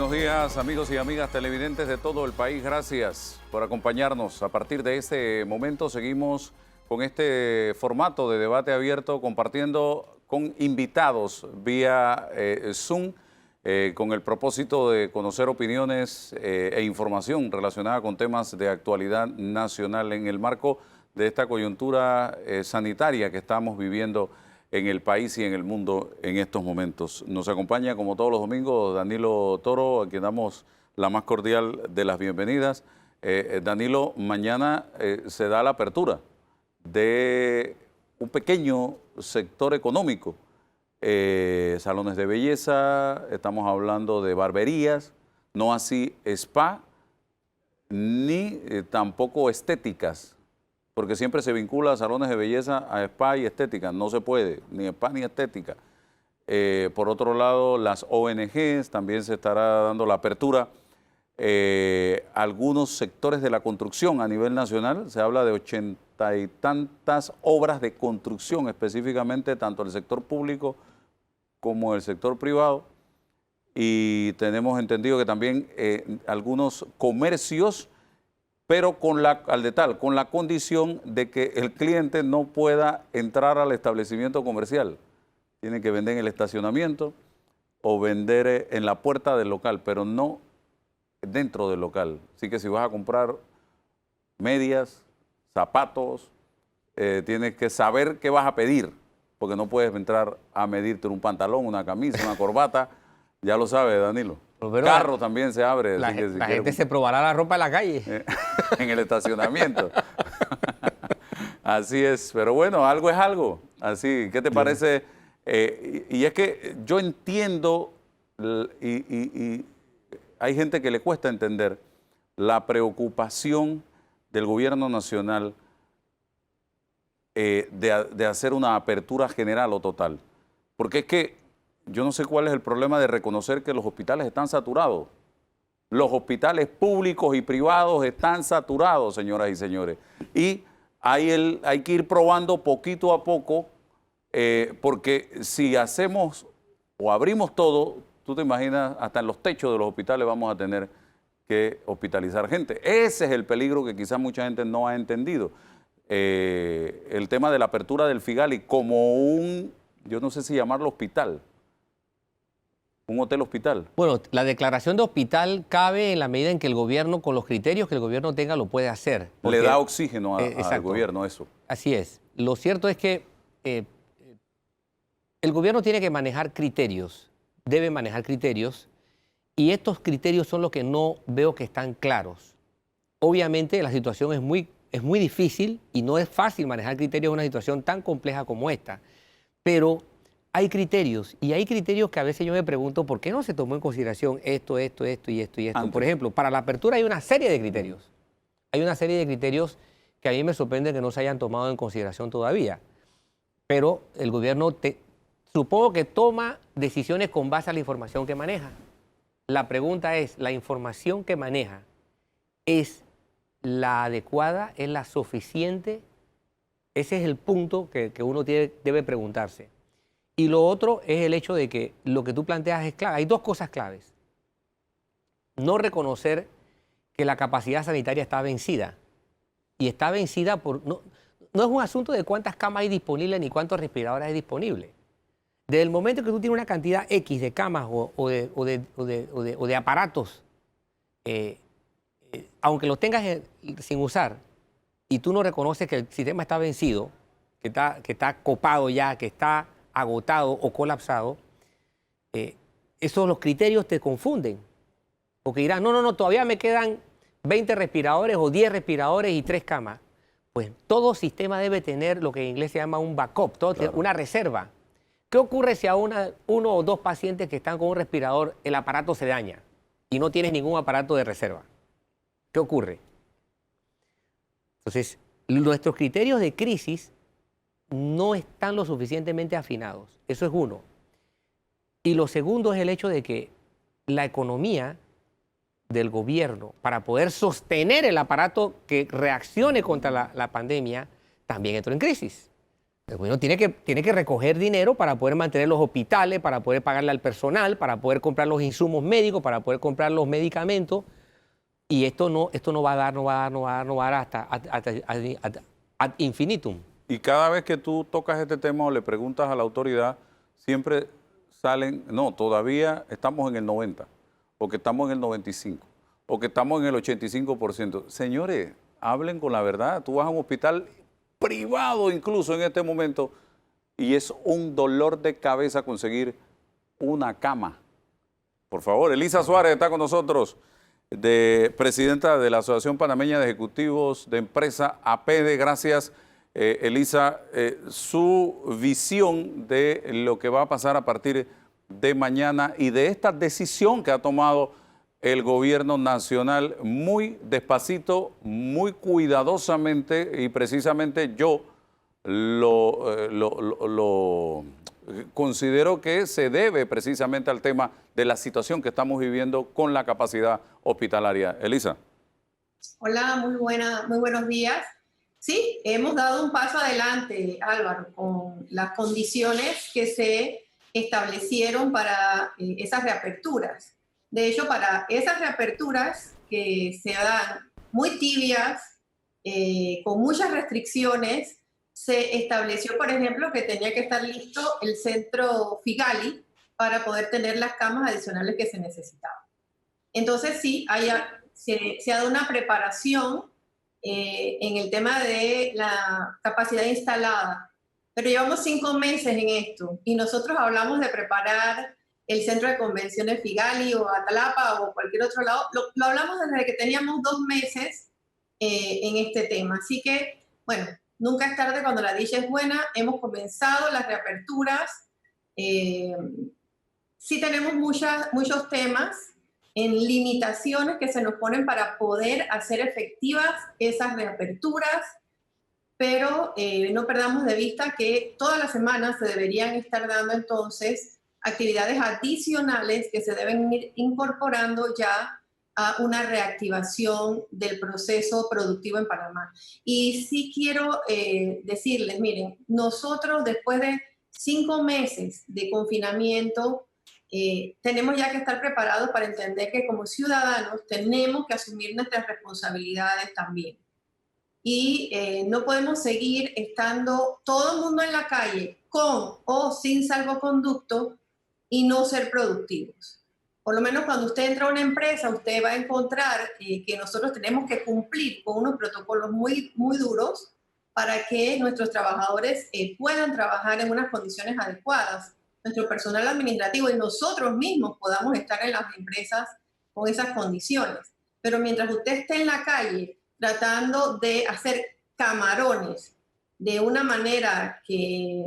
Buenos días, amigos y amigas televidentes de todo el país. Gracias por acompañarnos. A partir de este momento seguimos con este formato de debate abierto, compartiendo con invitados vía Zoom, con el propósito de conocer opiniones e información relacionada con temas de actualidad nacional en el marco de esta coyuntura sanitaria que estamos viviendo en el país y en el mundo en estos momentos. Nos acompaña, como todos los domingos, Danilo Toro, a quien damos la más cordial de las bienvenidas. Danilo, mañana se da la apertura de un pequeño sector económico, salones de belleza, estamos hablando de barberías, no así spa, ni tampoco estéticas, porque siempre se vincula a salones de belleza a spa y estética. No se puede, ni spa ni estética. Por otro lado, las ONGs, también se estará dando la apertura. Algunos sectores de la construcción a nivel nacional, se habla de 80 y tantas obras de construcción, específicamente tanto el sector público como el sector privado. Y tenemos entendido que también algunos comercios, pero con la condición de que el cliente no pueda entrar al establecimiento comercial. Tiene que vender en el estacionamiento o vender en la puerta del local, pero no dentro del local. Así que si vas a comprar medias, zapatos, tienes que saber qué vas a pedir, porque no puedes entrar a medirte un pantalón, una camisa, una corbata. Ya lo sabe, Danilo. Pero carro también se abre. La gente se probará la ropa en la calle. En el estacionamiento. Así es. Pero bueno, algo es algo. Así, ¿qué te parece? Y es que yo entiendo, y hay gente que le cuesta entender la preocupación del gobierno nacional de hacer una apertura general o total. Porque es que yo no sé cuál es el problema de reconocer que los hospitales están saturados. Los hospitales públicos y privados están saturados, señoras y señores. Y hay que ir probando poquito a poco, porque si hacemos o abrimos todo, tú te imaginas, hasta en los techos de los hospitales vamos a tener que hospitalizar gente. Ese es el peligro que quizás mucha gente no ha entendido. El tema de la apertura del Figali como yo no sé si llamarlo hospital. Un hotel hospital. Bueno, la declaración de hospital cabe en la medida en que el gobierno, con los criterios que el gobierno tenga, lo puede hacer. Le da oxígeno al gobierno eso. Así es. Lo cierto es que el gobierno tiene que manejar criterios, debe manejar criterios, y estos criterios son los que no veo que están claros. Obviamente la situación es muy difícil y no es fácil manejar criterios en una situación tan compleja como esta, pero hay criterios, y hay criterios que a veces yo me pregunto por qué no se tomó en consideración esto y esto y esto. Antes. Por ejemplo, para la apertura hay una serie de criterios. Hay una serie de criterios que a mí me sorprende que no se hayan tomado en consideración todavía. Pero el gobierno supongo que toma decisiones con base a la información que maneja. La pregunta es, ¿la información que maneja es la adecuada, es la suficiente? Ese es el punto que uno debe preguntarse. Y lo otro es el hecho de que lo que tú planteas es clave. Hay dos cosas claves. No reconocer que la capacidad sanitaria está vencida. Y está vencida no es un asunto de cuántas camas hay disponibles ni cuántos respiradores hay disponibles. Desde el momento que tú tienes una cantidad X de camas o de aparatos, aunque los tengas sin usar, y tú no reconoces que el sistema está vencido, que está copado ya, que está agotado o colapsado, los criterios te confunden. Porque dirán, no, todavía me quedan 20 respiradores o 10 respiradores y 3 camas. Pues todo sistema debe tener lo que en inglés se llama un backup, claro, una reserva. ¿Qué ocurre si a uno o dos pacientes que están con un respirador el aparato se daña y no tienes ningún aparato de reserva? ¿Qué ocurre? Entonces, nuestros criterios de crisis no están lo suficientemente afinados. Eso es uno. Y lo segundo es el hecho de que la economía del gobierno, para poder sostener el aparato que reaccione contra la pandemia, también entró en crisis. El gobierno tiene que recoger dinero para poder mantener los hospitales, para poder pagarle al personal, para poder comprar los insumos médicos, para poder comprar los medicamentos. Y esto no va a dar, no va a dar hasta ad infinitum. Y cada vez que tú tocas este tema o le preguntas a la autoridad, siempre salen, no, todavía estamos en el 90, o que estamos en el 95, o que estamos en el 85%. Señores, hablen con la verdad. Tú vas a un hospital privado incluso en este momento y es un dolor de cabeza conseguir una cama. Por favor, Elisa Suárez está con nosotros, presidenta de la Asociación Panameña de Ejecutivos de Empresa, APEDE. Gracias, Elisa. Su visión de lo que va a pasar a partir de mañana y de esta decisión que ha tomado el gobierno nacional muy despacito, muy cuidadosamente, y precisamente yo lo considero que se debe precisamente al tema de la situación que estamos viviendo con la capacidad hospitalaria. Elisa. Hola, muy buenos días. Sí, hemos dado un paso adelante, Álvaro, con las condiciones que se establecieron para esas reaperturas. De hecho, para esas reaperturas que se dan muy tibias, con muchas restricciones, se estableció, por ejemplo, que tenía que estar listo el centro Figali para poder tener las camas adicionales que se necesitaban. Entonces, sí, se ha dado una preparación en el tema de la capacidad instalada, pero llevamos 5 meses en esto y nosotros hablamos de preparar el centro de convenciones Figali o Atalapa o cualquier otro lado. Lo hablamos desde que teníamos 2 meses en este tema. Así que, bueno, nunca es tarde cuando la dicha es buena. Hemos comenzado las reaperturas. Sí tenemos muchos temas en limitaciones que se nos ponen para poder hacer efectivas esas reaperturas, pero no perdamos de vista que todas las semanas se deberían estar dando entonces actividades adicionales que se deben ir incorporando ya a una reactivación del proceso productivo en Panamá. Y sí quiero decirles, miren, nosotros después de 5 meses de confinamiento, tenemos ya que estar preparados para entender que como ciudadanos tenemos que asumir nuestras responsabilidades también. Y no podemos seguir estando todo el mundo en la calle con o sin salvoconducto y no ser productivos. Por lo menos cuando usted entra a una empresa, usted va a encontrar que nosotros tenemos que cumplir con unos protocolos muy duros para que nuestros trabajadores puedan trabajar en unas condiciones adecuadas, nuestro personal administrativo y nosotros mismos podamos estar en las empresas con esas condiciones. Pero mientras usted esté en la calle tratando de hacer camarones de una manera que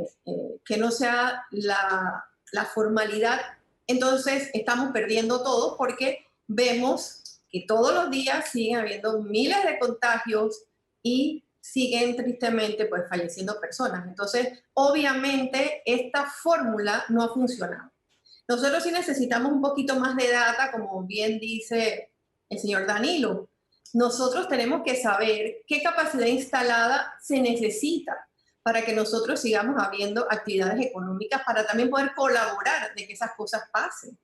no sea la formalidad, entonces estamos perdiendo todo porque vemos que todos los días siguen habiendo miles de contagios y siguen tristemente pues falleciendo personas. Entonces, obviamente, esta fórmula no ha funcionado. Nosotros sí necesitamos un poquito más de data, como bien dice el señor Danilo. Nosotros tenemos que saber qué capacidad instalada se necesita para que nosotros sigamos habiendo actividades económicas, para también poder colaborar de que esas cosas pasen.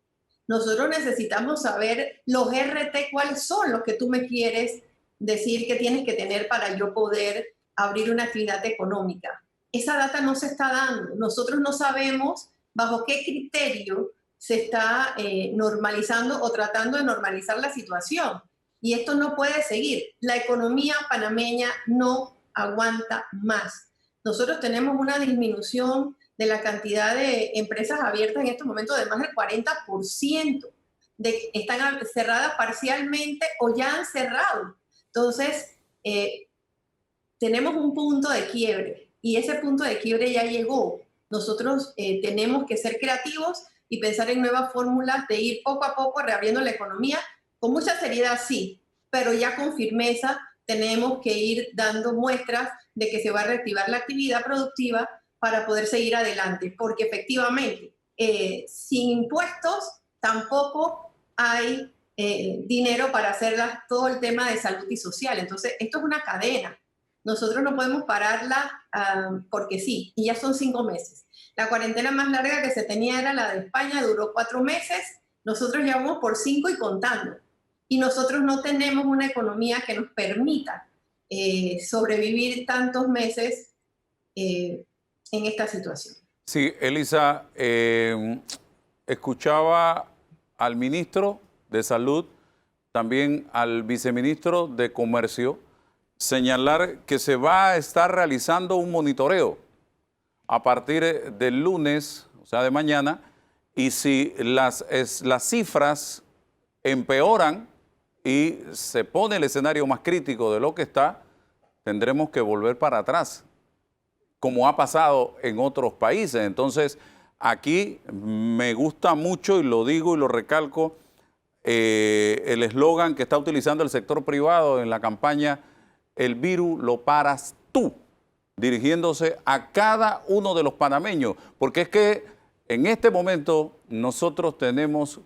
Nosotros necesitamos saber los RT, cuáles son los que tú me quieres decir que tienes que tener para yo poder abrir una actividad económica. Esa data no se está dando. Nosotros no sabemos bajo qué criterio se está normalizando o tratando de normalizar la situación. Y esto no puede seguir. La economía panameña no aguanta más. Nosotros tenemos una disminución de la cantidad de empresas abiertas en estos momentos de más del 40%. Están cerradas parcialmente o ya han cerrado. Entonces, tenemos un punto de quiebre y ese punto de quiebre ya llegó. Nosotros tenemos que ser creativos y pensar en nuevas fórmulas de ir poco a poco reabriendo la economía. Con mucha seriedad, sí, pero ya con firmeza tenemos que ir dando muestras de que se va a reactivar la actividad productiva para poder seguir adelante, porque efectivamente, sin impuestos tampoco hay dinero para hacer todo el tema de salud y social. Entonces, esto es una cadena. Nosotros no podemos pararla porque sí, y ya son 5 meses. La cuarentena más larga que se tenía era la de España, duró 4 meses. Nosotros llevamos por 5 y contando. Y nosotros no tenemos una economía que nos permita sobrevivir tantos meses en esta situación. Sí, Elisa, escuchaba al ministro de Salud, también al viceministro de Comercio, señalar que se va a estar realizando un monitoreo a partir del lunes, o sea, de mañana, y si las cifras empeoran y se pone el escenario más crítico de lo que está, tendremos que volver para atrás, como ha pasado en otros países. Entonces, aquí me gusta mucho, y lo digo y lo recalco, el eslogan que está utilizando el sector privado en la campaña "El virus lo paras tú", dirigiéndose a cada uno de los panameños, porque es que en este momento nosotros tenemos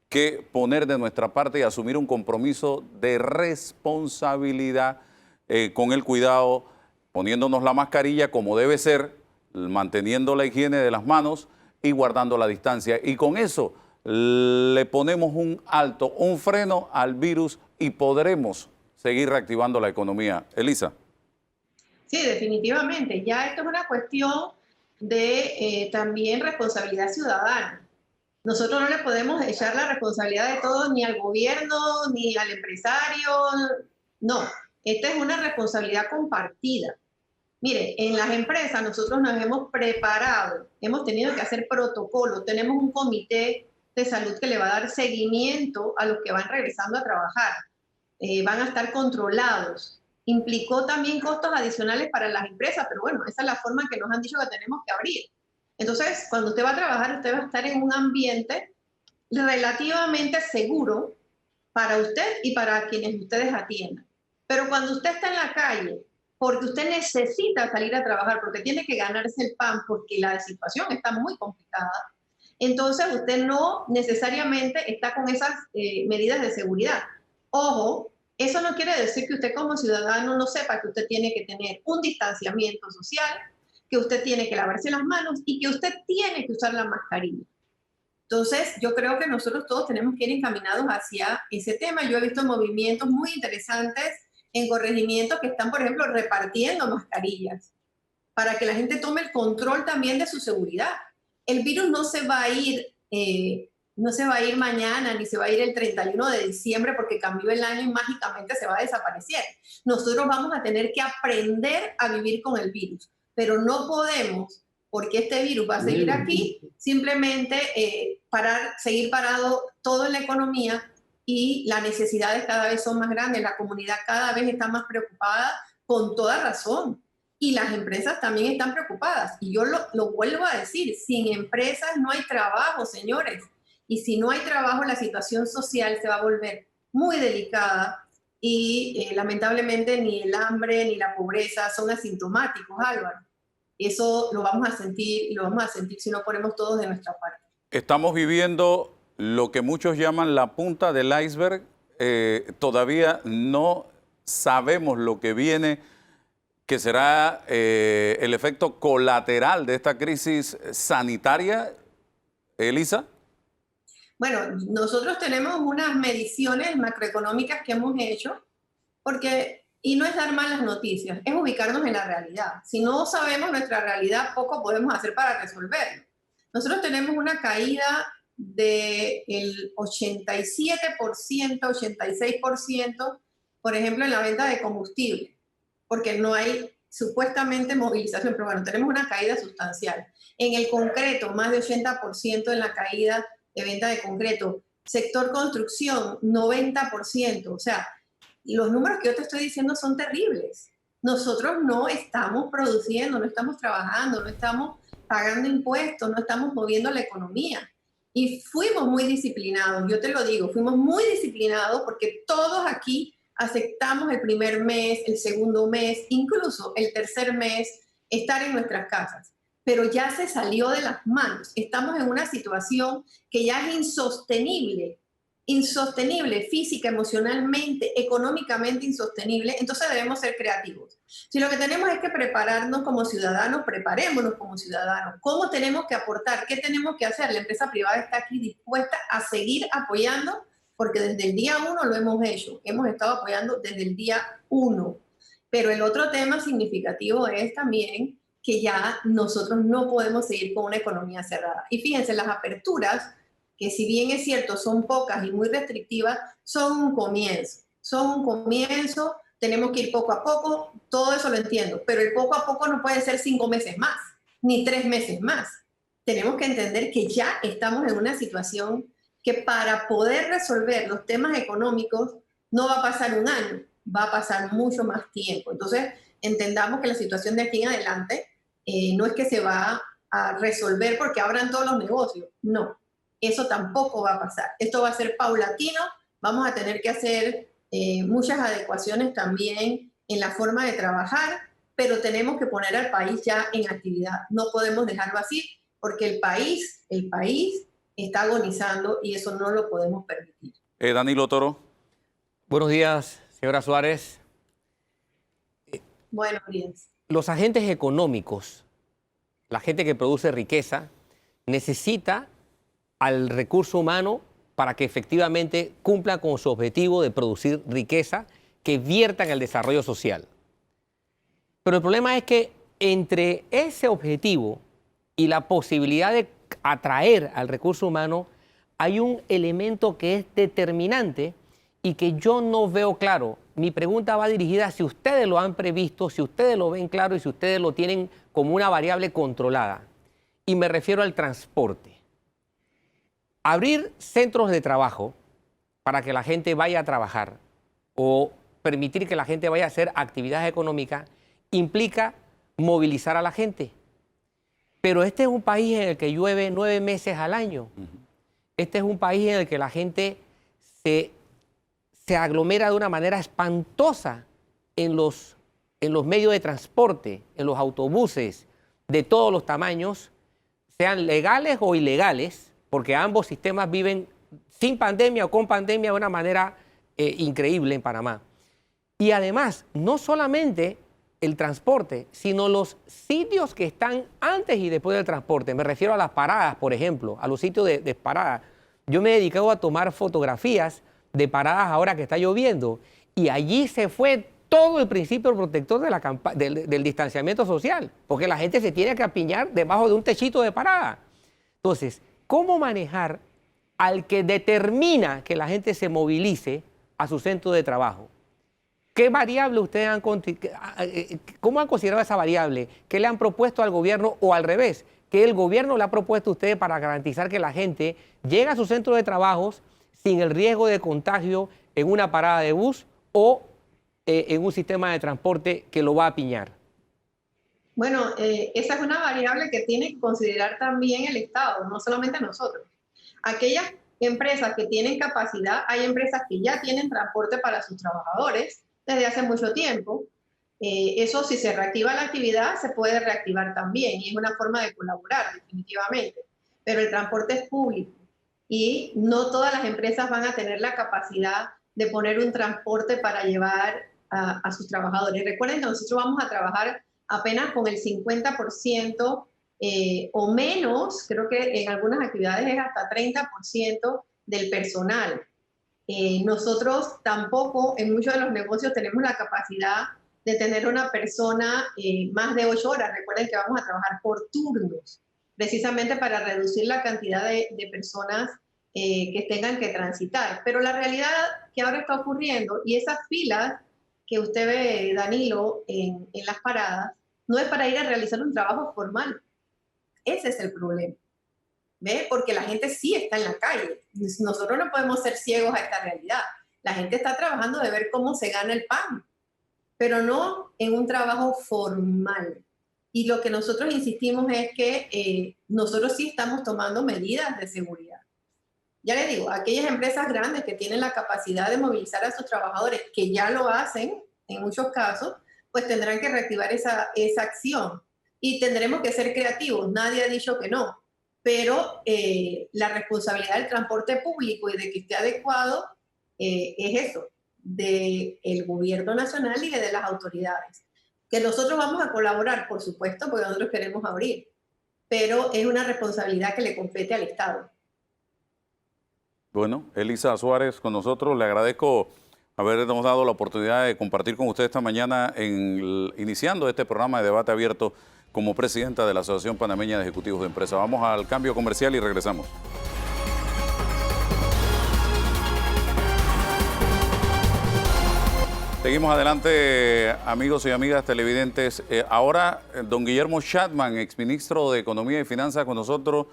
que poner de nuestra parte y asumir un compromiso de responsabilidad con el cuidado, poniéndonos la mascarilla como debe ser, manteniendo la higiene de las manos y guardando la distancia. Y con eso le ponemos un alto, un freno al virus y podremos seguir reactivando la economía. Elisa. Sí, definitivamente. Ya esto es una cuestión de también responsabilidad ciudadana. Nosotros no le podemos echar la responsabilidad de todo ni al gobierno, ni al empresario. No, esta es una responsabilidad compartida. Mire, en las empresas nosotros nos hemos preparado, hemos tenido que hacer protocolos, tenemos un comité de salud que le va a dar seguimiento a los que van regresando a trabajar. Van a estar controlados. Implicó también costos adicionales para las empresas, pero bueno, esa es la forma que nos han dicho que tenemos que abrir. Entonces, cuando usted va a trabajar, usted va a estar en un ambiente relativamente seguro para usted y para quienes ustedes atiendan. Pero cuando usted está en la calle, porque usted necesita salir a trabajar, porque tiene que ganarse el pan, porque la situación está muy complicada, entonces usted no necesariamente está con esas medidas de seguridad. Ojo, eso no quiere decir que usted como ciudadano no sepa que usted tiene que tener un distanciamiento social, que usted tiene que lavarse las manos y que usted tiene que usar la mascarilla. Entonces, yo creo que nosotros todos tenemos que ir encaminados hacia ese tema. Yo he visto movimientos muy interesantes en corregimientos que están, por ejemplo, repartiendo mascarillas para que la gente tome el control también de su seguridad. El virus no se va a ir, no se va a ir mañana, ni se va a ir el 31 de diciembre porque cambió el año y mágicamente se va a desaparecer. Nosotros vamos a tener que aprender a vivir con el virus, pero no podemos, porque este virus va a seguir aquí, simplemente seguir parado todo en la economía, y las necesidades cada vez son más grandes, la comunidad cada vez está más preocupada, con toda razón, y las empresas también están preocupadas. Y yo lo vuelvo a decir, sin empresas no hay trabajo, señores, y si no hay trabajo, la situación social se va a volver muy delicada, y lamentablemente ni el hambre ni la pobreza son asintomáticos, Álvaro. Eso lo vamos a sentir, y lo vamos a sentir si no ponemos todos de nuestra parte. Estamos viviendo lo que muchos llaman la punta del iceberg. Todavía no sabemos lo que viene, que será el efecto colateral de esta crisis sanitaria. Elisa. Bueno, nosotros tenemos unas mediciones macroeconómicas que hemos hecho, y no es dar malas noticias, es ubicarnos en la realidad. Si no sabemos nuestra realidad, poco podemos hacer para resolverlo. Nosotros tenemos una caída del 87%, 86%, por ejemplo, en la venta de combustible, porque no hay supuestamente movilización, pero bueno, tenemos una caída sustancial. En el concreto, más de 80% en la caída de venta de concreto. Sector construcción, 90%. O sea, los números que yo te estoy diciendo son terribles. Nosotros no estamos produciendo, no estamos trabajando, no estamos pagando impuestos, no estamos moviendo la economía. Y fuimos muy disciplinados, yo te lo digo, fuimos muy disciplinados porque todos aquí aceptamos el primer mes, el segundo mes, incluso el tercer mes, estar en nuestras casas. Pero ya se salió de las manos. Estamos en una situación que ya es insostenible insostenible, física, emocionalmente, económicamente insostenible, entonces debemos ser creativos. Si lo que tenemos es que prepararnos como ciudadanos, preparémonos como ciudadanos. ¿Cómo tenemos que aportar? ¿Qué tenemos que hacer? La empresa privada está aquí dispuesta a seguir apoyando, porque desde el día 1 lo hemos hecho. Hemos estado apoyando desde el día 1. Pero el otro tema significativo es también que ya nosotros no podemos seguir con una economía cerrada. Y fíjense, las aperturas, que si bien es cierto son pocas y muy restrictivas, son un comienzo. Son un comienzo, tenemos que ir poco a poco, todo eso lo entiendo, pero el poco a poco no puede ser 5 meses más, ni 3 meses más. Tenemos que entender que ya estamos en una situación que para poder resolver los temas económicos no va a pasar un año, va a pasar mucho más tiempo. Entonces, entendamos que la situación de aquí en adelante no es que se va a resolver porque abran todos los negocios, no. Eso tampoco va a pasar. Esto va a ser paulatino, vamos a tener que hacer muchas adecuaciones también en la forma de trabajar, pero tenemos que poner al país ya en actividad. No podemos dejarlo así porque el país está agonizando y eso no lo podemos permitir. Danilo Toro. Buenos días, señora Suárez. Buenos días. Los agentes económicos, la gente que produce riqueza, necesita al recurso humano para que efectivamente cumpla con su objetivo de producir riqueza que vierta en el desarrollo social. Pero el problema es que entre ese objetivo y la posibilidad de atraer al recurso humano hay un elemento que es determinante y que yo no veo claro. Mi pregunta va dirigida a si ustedes lo han previsto, si ustedes lo ven claro y si ustedes lo tienen como una variable controlada. Y me refiero al transporte. Abrir centros de trabajo para que la gente vaya a trabajar o permitir que la gente vaya a hacer actividades económicas implica movilizar a la gente. Pero este es un país en el que llueve 9 meses al año. Este es un país en el que la gente se aglomera de una manera espantosa en los medios de transporte, en los autobuses de todos los tamaños, sean legales o ilegales, porque ambos sistemas viven sin pandemia o con pandemia de una manera increíble en Panamá. Y además, no solamente el transporte, sino los sitios que están antes y después del transporte. Me refiero a las paradas, por ejemplo, a los sitios de parada. Yo me he dedicado a tomar fotografías de paradas ahora que está lloviendo y allí se fue todo el principio protector del distanciamiento social, porque la gente se tiene que apiñar debajo de un techito de parada. Entonces, ¿cómo manejar al que determina que la gente se movilice a su centro de trabajo? ¿Qué variable ustedes cómo han considerado esa variable? ¿Qué le han propuesto al gobierno o al revés? ¿Qué el gobierno le ha propuesto a ustedes para garantizar que la gente llegue a su centro de trabajo sin el riesgo de contagio en una parada de bus o en un sistema de transporte que lo va a apiñar? Bueno, esa es una variable que tiene que considerar también el Estado, no solamente nosotros. Aquellas empresas que tienen capacidad, hay empresas que ya tienen transporte para sus trabajadores desde hace mucho tiempo. Eso, si se reactiva la actividad, se puede reactivar también y es una forma de colaborar, definitivamente. Pero el transporte es público y no todas las empresas van a tener la capacidad de poner un transporte para llevar a sus trabajadores. Recuerden que nosotros vamos a trabajar apenas con el 50% o menos, creo que en algunas actividades es hasta 30% del personal. Nosotros tampoco en muchos de los negocios tenemos la capacidad de tener una persona más de 8 horas. Recuerden que vamos a trabajar por turnos, precisamente para reducir la cantidad de personas que tengan que transitar. Pero la realidad que ahora está ocurriendo y esas filas que usted ve, Danilo, en las paradas, no es para ir a realizar un trabajo formal. Ese es el problema. ¿Ve? Porque la gente sí está en la calle. Nosotros no podemos ser ciegos a esta realidad. La gente está trabajando de ver cómo se gana el pan, pero no en un trabajo formal. Y lo que nosotros insistimos es que nosotros sí estamos tomando medidas de seguridad. Ya les digo, aquellas empresas grandes que tienen la capacidad de movilizar a sus trabajadores, que ya lo hacen en muchos casos, pues tendrán que reactivar esa acción. Y tendremos que ser creativos. Nadie ha dicho que no. pero la responsabilidad del transporte público y de que esté adecuado es eso, del gobierno nacional y de las autoridades. Que nosotros vamos a colaborar, por supuesto, porque nosotros queremos abrir, pero es una responsabilidad que le compete al Estado. Bueno, Elisa Suárez con nosotros, le agradezco habernos dado la oportunidad de compartir con usted esta mañana iniciando este programa de debate abierto como presidenta de la Asociación Panameña de Ejecutivos de Empresa. Vamos al cambio comercial y regresamos. Seguimos adelante, amigos y amigas televidentes. Ahora, don Guillermo Chapman, exministro de Economía y Finanzas, con nosotros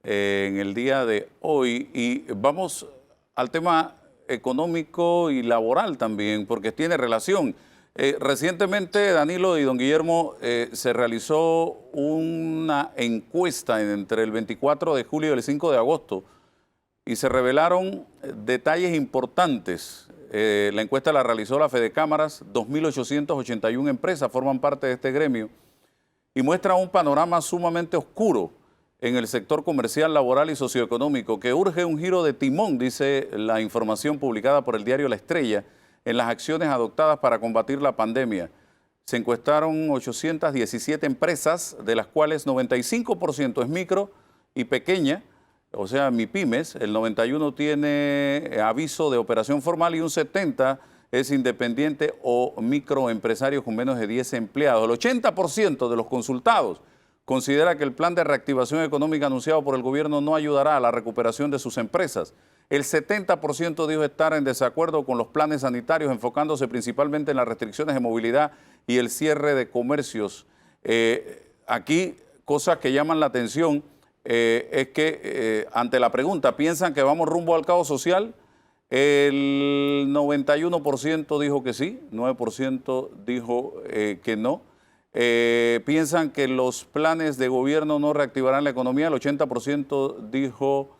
en el día de hoy. Y vamos al tema económico y laboral también, porque tiene relación. Recientemente, Danilo y don Guillermo, se realizó una encuesta entre el 24 de julio y el 5 de agosto y se revelaron detalles importantes. La encuesta la realizó la Fedecámaras, 2.881 empresas forman parte de este gremio y muestra un panorama sumamente oscuro en el sector comercial, laboral y socioeconómico que urge un giro de timón, dice la información publicada por el diario La Estrella, en las acciones adoptadas para combatir la pandemia. Se encuestaron 817 empresas, de las cuales 95% es micro y pequeña, o sea, MIPYMES, el 91% tiene aviso de operación formal y un 70% es independiente o microempresarios con menos de 10 empleados. El 80% de los consultados considera que el plan de reactivación económica anunciado por el gobierno no ayudará a la recuperación de sus empresas. El 70% dijo estar en desacuerdo con los planes sanitarios, enfocándose principalmente en las restricciones de movilidad y el cierre de comercios. Aquí, cosas que llaman la atención, es que ante la pregunta, ¿piensan que vamos rumbo al caos social? El 91% dijo que sí, 9% dijo que no. ¿Piensan que los planes de gobierno no reactivarán la economía? El 80% dijo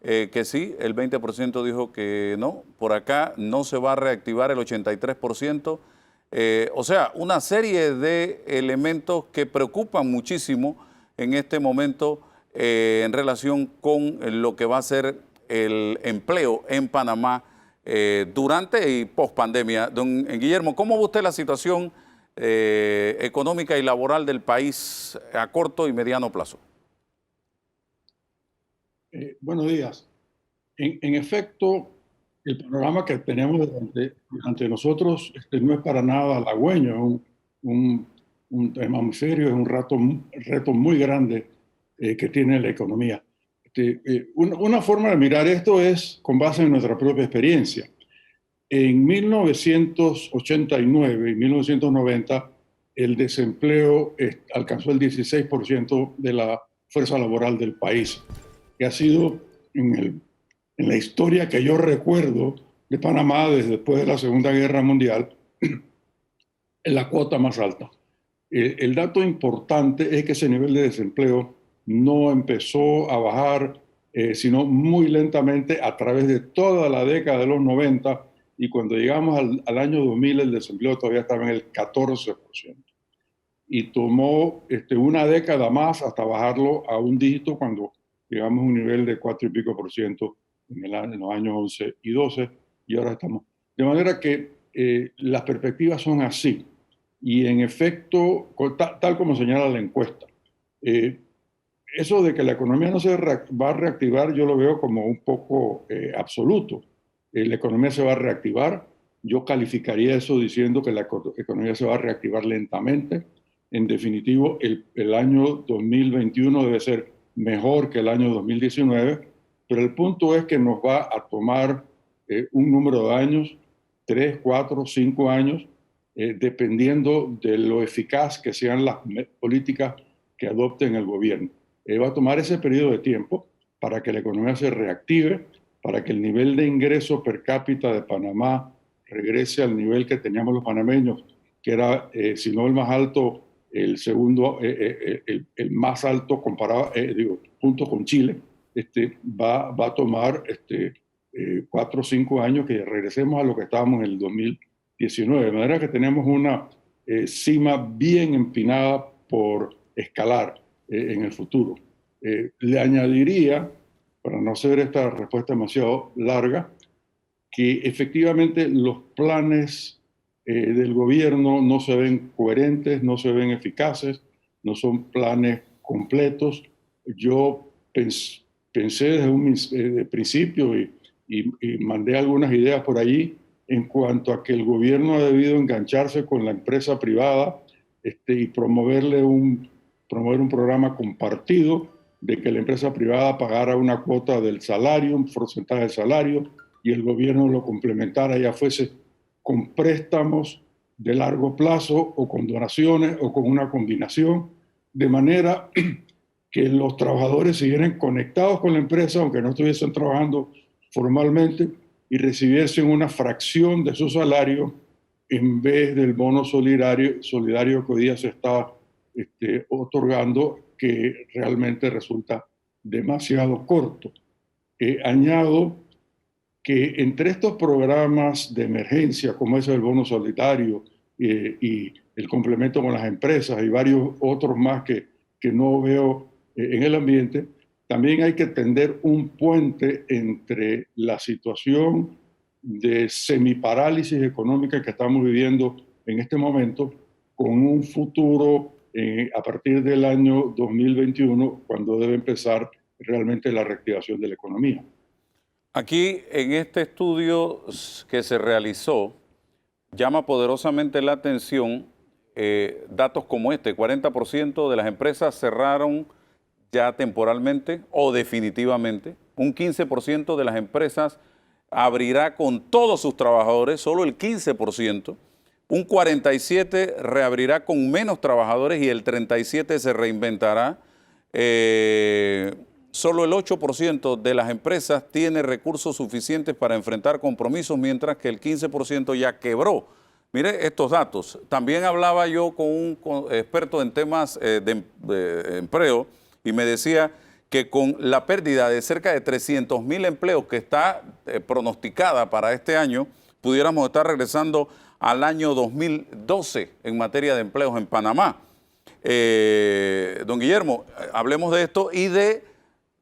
que sí, el 20% dijo que no. Por acá no se va a reactivar el 83%. O sea, una serie de elementos que preocupan muchísimo en este momento en relación con lo que va a ser el empleo en Panamá durante y post pandemia. Don Guillermo, ¿cómo ve usted la situación económica y laboral del país a corto y mediano plazo? Buenos días. En efecto, el panorama que tenemos ante nosotros no es para nada halagüeño, un tema muy serio, es un reto muy grande que tiene la economía. Una forma de mirar esto es con base en nuestra propia experiencia. En 1989 y 1990, el desempleo alcanzó el 16% de la fuerza laboral del país, que ha sido en la historia que yo recuerdo de Panamá desde después de la Segunda Guerra Mundial, la cuota más alta. El dato importante es que ese nivel de desempleo no empezó a bajar, sino muy lentamente a través de toda la década de los 90, y cuando llegamos al año 2000 el desempleo todavía estaba en el 14%. Y tomó una década más hasta bajarlo a un dígito cuando llegamos a un nivel de 4 y pico por ciento en los años 11 y 12, y ahora estamos. De manera que las perspectivas son así. Y en efecto, tal como señala la encuesta, eso de que la economía no se va a reactivar, yo lo veo como un poco absoluto. La economía se va a reactivar. Yo calificaría eso diciendo que la economía se va a reactivar lentamente. En definitivo, el año 2021 debe ser mejor que el año 2019, pero el punto es que nos va a tomar un número de años, 3, 4, 5 años, dependiendo de lo eficaz que sean las políticas que adopten el gobierno. Va a tomar ese periodo de tiempo para que la economía se reactive, para que el nivel de ingreso per cápita de Panamá regrese al nivel que teníamos los panameños, que era, si no el más alto, el segundo, el más alto comparado, junto con Chile. Va a tomar 4 o 5 años que regresemos a lo que estábamos en el 2019. De manera que tenemos una cima bien empinada por escalar en el futuro. Le añadiría, para no hacer esta respuesta demasiado larga, que efectivamente los planes del gobierno no se ven coherentes, no se ven eficaces, no son planes completos. Yo pensé desde un principio y mandé algunas ideas por allí en cuanto a que el gobierno ha debido engancharse con la empresa privada y promover un programa compartido de que la empresa privada pagara una cuota del salario, un porcentaje del salario, y el gobierno lo complementara, ya fuese con préstamos de largo plazo o con donaciones o con una combinación, de manera que los trabajadores siguieran conectados con la empresa, aunque no estuviesen trabajando formalmente, y recibiesen una fracción de su salario en vez del bono solidario que hoy día se está otorgando, que realmente resulta demasiado corto. Añado que entre estos programas de emergencia, como es el bono solidario y el complemento con las empresas y varios otros más que no veo en el ambiente, también hay que tender un puente entre la situación de semiparálisis económica que estamos viviendo en este momento con un futuro a partir del año 2021, cuando debe empezar realmente la reactivación de la economía. Aquí, en este estudio que se realizó, llama poderosamente la atención datos como este: 40% de las empresas cerraron ya temporalmente o definitivamente, un 15% de las empresas abrirá con todos sus trabajadores, solo el 15%, un 47% reabrirá con menos trabajadores y el 37% se reinventará. Solo el 8% de las empresas tiene recursos suficientes para enfrentar compromisos, mientras que el 15% ya quebró. Mire estos datos. También hablaba yo con un experto en temas de empleo y me decía que con la pérdida de cerca de 300.000 empleos que está pronosticada para este año, pudiéramos estar regresando al año 2012 en materia de empleos en Panamá. Don Guillermo, hablemos de esto y de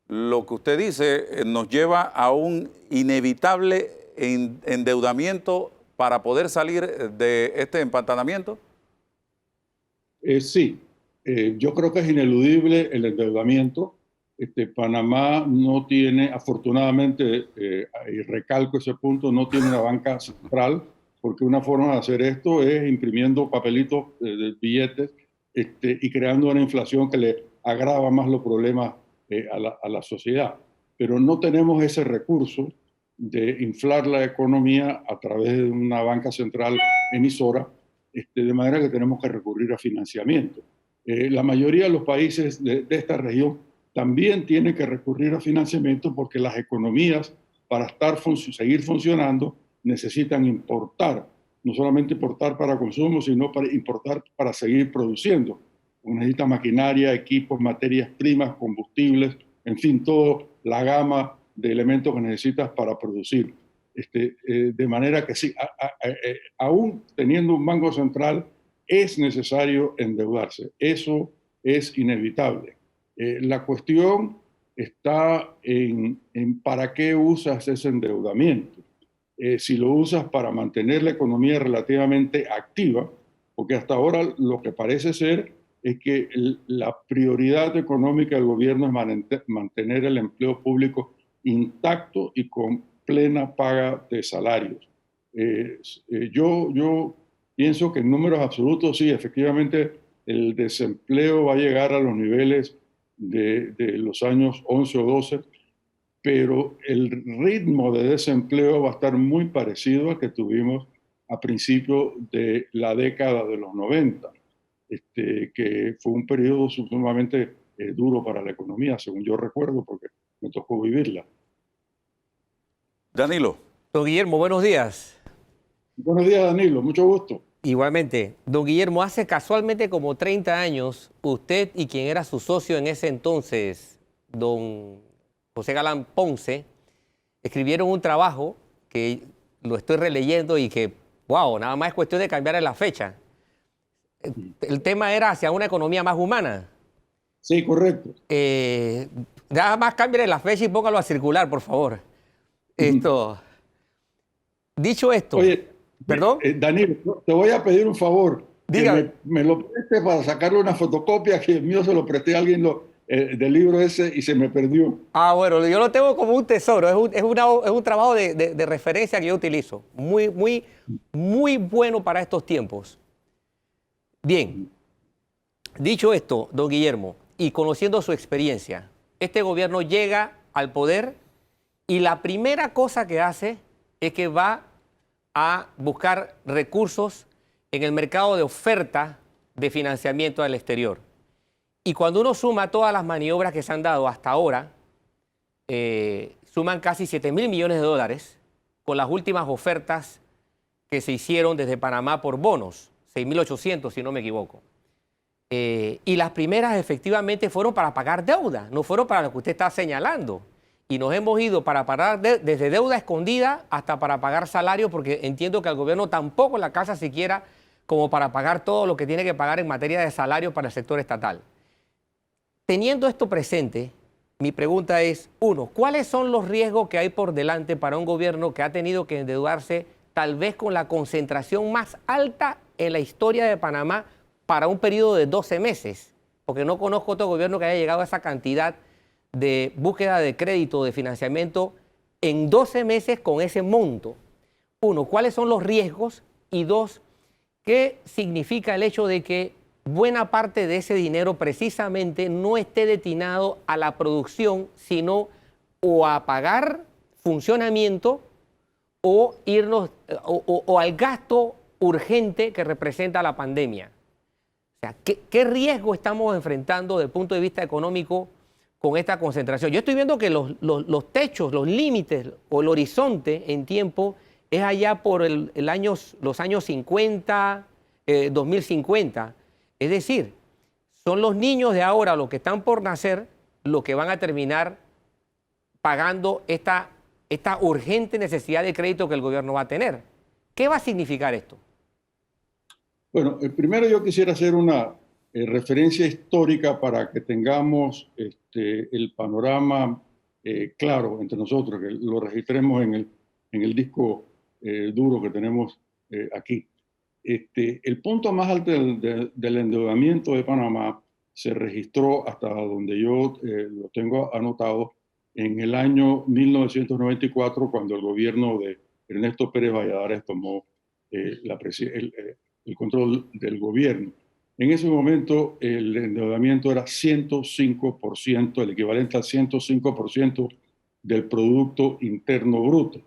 lo que usted dice nos lleva a un inevitable endeudamiento para poder salir de este empantanamiento. Sí, yo creo que es ineludible el endeudamiento. Panamá no tiene, afortunadamente, y recalco ese punto, no tiene una banca central, porque una forma de hacer esto es imprimiendo papelitos de billetes y creando una inflación que le agrava más los problemas a la sociedad. Pero no tenemos ese recurso de inflar la economía a través de una banca central emisora, de manera que tenemos que recurrir a financiamiento. La mayoría de los países de esta región también tienen que recurrir a financiamiento porque las economías, para seguir funcionando, necesitan importar. No solamente importar para consumo, sino para importar para seguir produciendo. Necesita maquinaria, equipos, materias primas, combustibles, en fin, toda la gama de elementos que necesitas para producir. De manera que sí, aún teniendo un banco central, es necesario endeudarse. Eso es inevitable. La cuestión está en para qué usas ese endeudamiento. Si lo usas para mantener la economía relativamente activa, porque hasta ahora lo que parece ser es que la prioridad económica del gobierno es mantener el empleo público intacto y con plena paga de salarios. Yo pienso que en números absolutos, sí, efectivamente, el desempleo va a llegar a los niveles de los años 11 o 12, pero el ritmo de desempleo va a estar muy parecido al que tuvimos a principios de la década de los 90, que fue un periodo sumamente duro para la economía, según yo recuerdo, porque me tocó vivirla. Danilo. Don Guillermo, buenos días. Buenos días, Danilo, mucho gusto. Igualmente. Don Guillermo, hace casualmente como 30 años, usted y quien era su socio en ese entonces, don José Galán Ponce, escribieron un trabajo que lo estoy releyendo y que, wow, nada más es cuestión de cambiar la fecha. El tema era hacia una economía más humana. Sí, correcto. Nada más cámbiale la fecha y póngalo a circular, por favor. Esto. Dicho esto, Oye, ¿perdón? Danilo, te voy a pedir un favor, que Dígame. me lo prestes para sacarle una fotocopia, que el mío se lo presté a alguien del libro ese y se me perdió. Ah, bueno, yo lo tengo como un tesoro, es un trabajo de referencia que yo utilizo. Muy, muy, muy bueno para estos tiempos. Bien, dicho esto, don Guillermo, y conociendo su experiencia, este gobierno llega al poder y la primera cosa que hace es que va a buscar recursos en el mercado de oferta de financiamiento al exterior. Y cuando uno suma todas las maniobras que se han dado hasta ahora, suman casi 7.000 millones de dólares con las últimas ofertas que se hicieron desde Panamá por bonos, 6.800 si no me equivoco. Y las primeras efectivamente fueron para pagar deuda, no fueron para lo que usted está señalando. Y nos hemos ido para pagar desde deuda escondida hasta para pagar salario, porque entiendo que al gobierno tampoco le alcanza siquiera como para pagar todo lo que tiene que pagar en materia de salario para el sector estatal. Teniendo esto presente, mi pregunta es, uno, ¿cuáles son los riesgos que hay por delante para un gobierno que ha tenido que endeudarse tal vez con la concentración más alta en la historia de Panamá para un periodo de 12 meses? Porque no conozco otro gobierno que haya llegado a esa cantidad de búsqueda de crédito, de financiamiento en 12 meses con ese monto. Uno, ¿cuáles son los riesgos? Y dos, ¿qué significa el hecho de que buena parte de ese dinero precisamente no esté destinado a la producción, sino o a pagar funcionamiento o irnos o al gasto urgente que representa la pandemia? O sea, ¿qué riesgo estamos enfrentando desde el punto de vista económico con esta concentración? Yo estoy viendo que los techos, los límites o el horizonte en tiempo es allá por los años 50, 2050. Es decir, son los niños de ahora, los que están por nacer, los que van a terminar pagando esta urgente necesidad de crédito que el gobierno va a tener. ¿Qué va a significar esto? Bueno, primero yo quisiera hacer una referencia histórica para que tengamos el panorama claro entre nosotros, que lo registremos en el disco duro que tenemos aquí. El punto más alto del endeudamiento de Panamá se registró hasta donde yo lo tengo anotado en el año 1994, cuando el gobierno de Ernesto Pérez Valladares tomó el control del gobierno. En ese momento el endeudamiento era 105%, el equivalente al 105% del Producto Interno Bruto,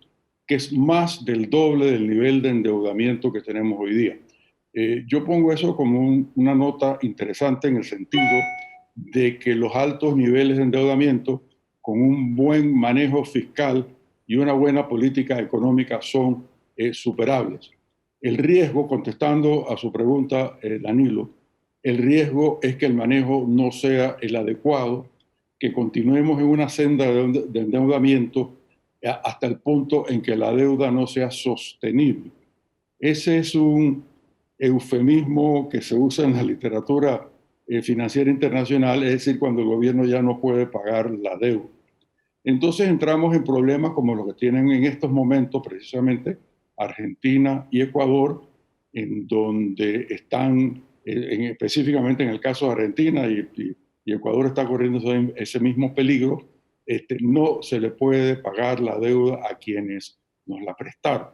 que es más del doble del nivel de endeudamiento que tenemos hoy día. Yo pongo eso como una nota interesante en el sentido de que los altos niveles de endeudamiento, con un buen manejo fiscal y una buena política económica, son superables. El riesgo, contestando a su pregunta, Danilo, el riesgo es que el manejo no sea el adecuado, que continuemos en una senda de endeudamiento hasta el punto en que la deuda no sea sostenible. Ese es un eufemismo que se usa en la literatura financiera internacional, es decir, cuando el gobierno ya no puede pagar la deuda. Entonces entramos en problemas como los que tienen en estos momentos precisamente Argentina y Ecuador, en donde están, específicamente en el caso de Argentina y Ecuador está corriendo ese mismo peligro, no se le puede pagar la deuda a quienes nos la prestaron.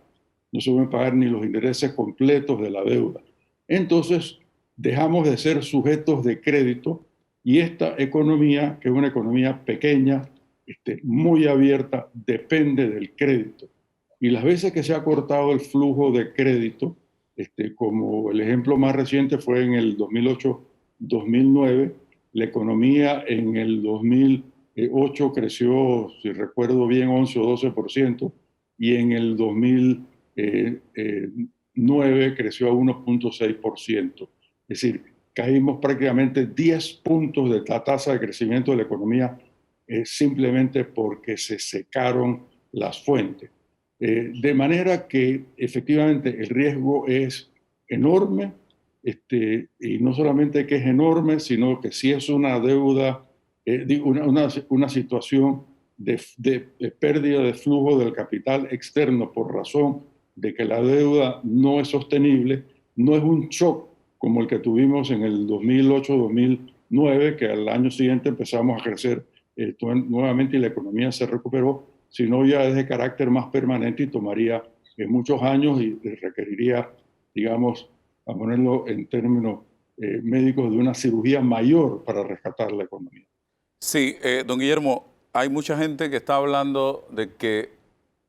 No se pueden pagar ni los intereses completos de la deuda. Entonces, dejamos de ser sujetos de crédito y esta economía, que es una economía pequeña, muy abierta, depende del crédito. Y las veces que se ha cortado el flujo de crédito, como el ejemplo más reciente fue en el 2008-2009, la economía en el 2008 creció, si recuerdo bien, 11 o 12%, y en el 2009 creció a 1.6%. Es decir, caímos prácticamente 10 puntos de la tasa de crecimiento de la economía simplemente porque se secaron las fuentes. De manera que efectivamente el riesgo es enorme. y no solamente que es enorme, sino que sí es una deuda, una situación de pérdida de flujo del capital externo por razón de que la deuda no es sostenible. No es un shock como el que tuvimos en el 2008-2009, que al año siguiente empezamos a crecer nuevamente y la economía se recuperó, sino ya es de carácter más permanente y tomaría muchos años y requeriría, digamos, a ponerlo en términos médicos, de una cirugía mayor para rescatar la economía. Sí, don Guillermo, hay mucha gente que está hablando de que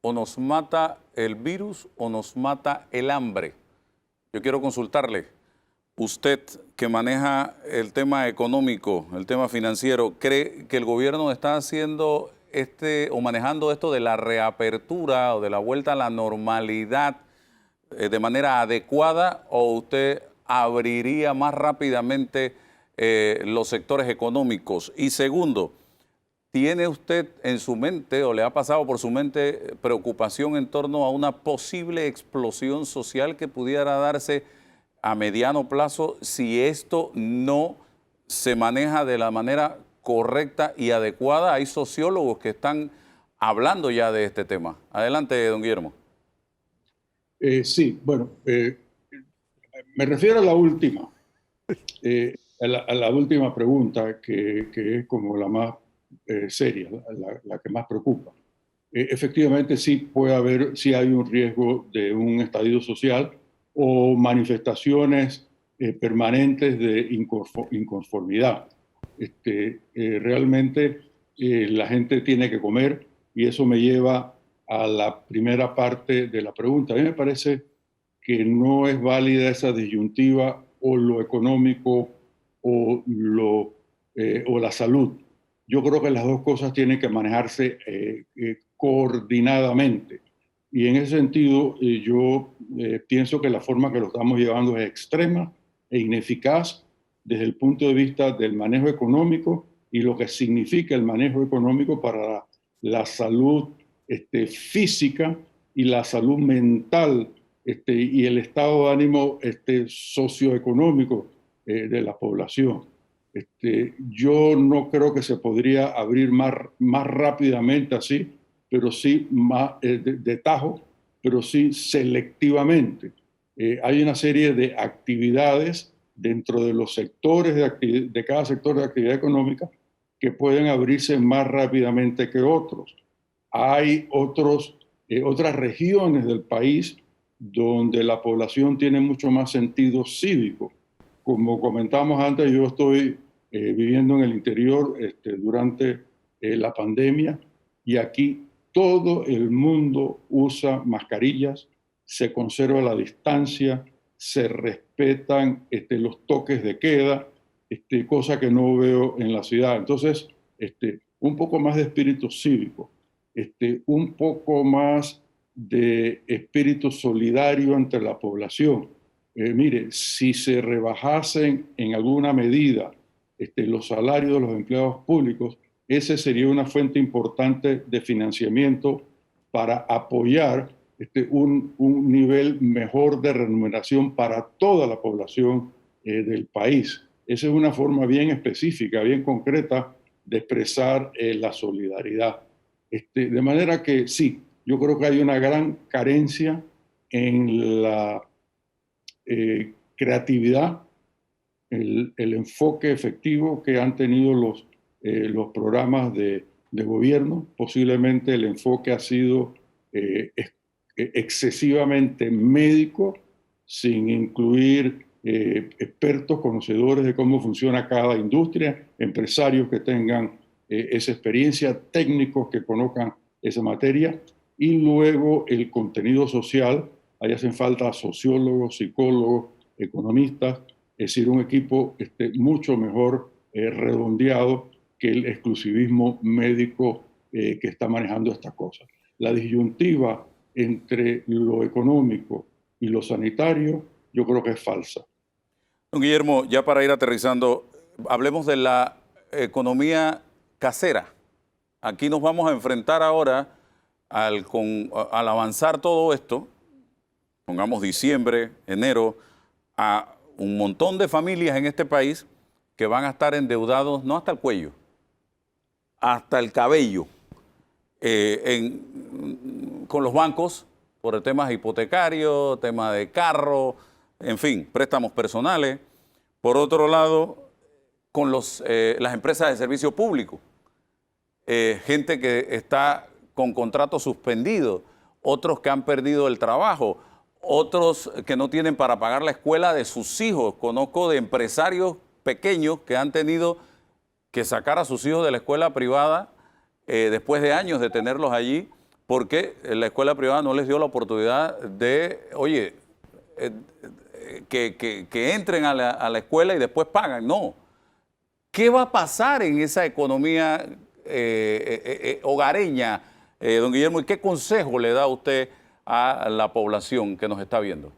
o nos mata el virus o nos mata el hambre. Yo quiero consultarle, usted que maneja el tema económico, el tema financiero, ¿cree que el gobierno está haciendo o manejando esto de la reapertura o de la vuelta a la normalidad de manera adecuada, o usted abriría más rápidamente los sectores económicos? Y segundo, ¿tiene usted en su mente o le ha pasado por su mente preocupación en torno a una posible explosión social que pudiera darse a mediano plazo si esto no se maneja de la manera correcta y adecuada? Hay sociólogos que están hablando ya de este tema. Adelante, don Guillermo. Sí, bueno, me refiero a la última, a la última pregunta, que es como la más seria, la que más preocupa. Efectivamente, sí puede haber, sí hay un riesgo de un estallido social o manifestaciones permanentes de inconformidad. Realmente la gente tiene que comer, y eso me lleva a la primera parte de la pregunta. A mí me parece que no es válida esa disyuntiva o lo económico o la salud. Yo creo que las dos cosas tienen que manejarse coordinadamente. Y en ese sentido, yo pienso que la forma que lo estamos llevando es extrema e ineficaz desde el punto de vista del manejo económico y lo que significa el manejo económico para la salud física y la salud mental y el estado de ánimo socioeconómico de la población. Yo no creo que se podría abrir más rápidamente así, pero sí más de tajo, pero sí selectivamente. Hay una serie de actividades dentro de los sectores de cada sector de actividad económica que pueden abrirse más rápidamente que otros. Hay otras regiones del país donde la población tiene mucho más sentido cívico. Como comentamos antes, yo estoy viviendo en el interior durante la pandemia, y aquí todo el mundo usa mascarillas, se conserva la distancia, se respetan los toques de queda, cosa que no veo en la ciudad. Entonces, un poco más de espíritu cívico, un poco más de espíritu solidario entre la población. Mire, si se rebajasen en alguna medida los salarios de los empleados públicos, ese sería una fuente importante de financiamiento para apoyar un nivel mejor de remuneración para toda la población del país. Esa es una forma bien específica, bien concreta de expresar la solidaridad. De manera que sí, yo creo que hay una gran carencia en la creatividad, el enfoque efectivo que han tenido los programas de gobierno. Posiblemente el enfoque ha sido excesivamente médico, sin incluir expertos, conocedores de cómo funciona cada industria, empresarios que tengan esa experiencia, técnicos que conozcan esa materia, y luego el contenido social. Ahí hacen falta sociólogos, psicólogos, economistas, es decir, un equipo mucho mejor redondeado que el exclusivismo médico que está manejando estas cosas. La disyuntiva entre lo económico y lo sanitario, yo creo que es falsa. Don Guillermo, ya para ir aterrizando, hablemos de la economía casera. Aquí nos vamos a enfrentar ahora al avanzar todo esto, pongamos diciembre, enero, a un montón de familias en este país que van a estar endeudados no hasta el cuello, hasta el cabello con los bancos por temas hipotecarios, temas de carro, en fin, préstamos personales. Por otro lado, con las empresas de servicio público, gente que está con contratos suspendidos, otros que han perdido el trabajo, otros que no tienen para pagar la escuela de sus hijos. Conozco de empresarios pequeños que han tenido que sacar a sus hijos de la escuela privada después de años de tenerlos allí, porque la escuela privada no les dio la oportunidad de, oye, que entren a la escuela y después pagan. No. ¿Qué va a pasar en esa economía hogareña, don Guillermo? ¿Y qué consejo le da usted a la población que nos está viendo?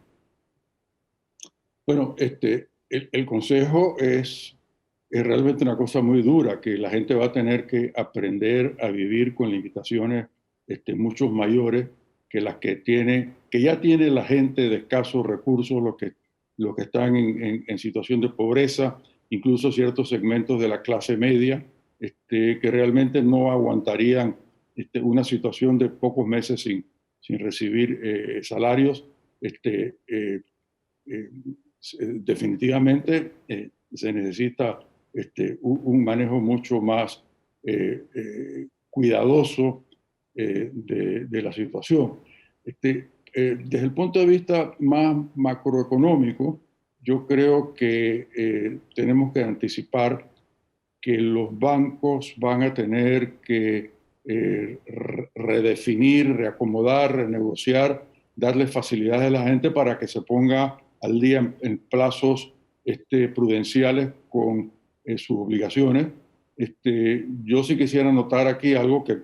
Bueno, el consejo es realmente una cosa muy dura, que la gente va a tener que aprender a vivir con limitaciones mucho mayores que las que ya tiene la gente de escasos recursos, los que están en situación de pobreza, incluso ciertos segmentos de la clase media, que realmente no aguantarían una situación de pocos meses sin recibir salarios. Definitivamente se necesita un manejo mucho más cuidadoso de la situación. Desde el punto de vista más macroeconómico, yo creo que tenemos que anticipar que los bancos van a tener que redefinir, reacomodar, renegociar, darle facilidades a la gente para que se ponga al día en plazos prudenciales con sus obligaciones. Yo sí quisiera anotar aquí algo que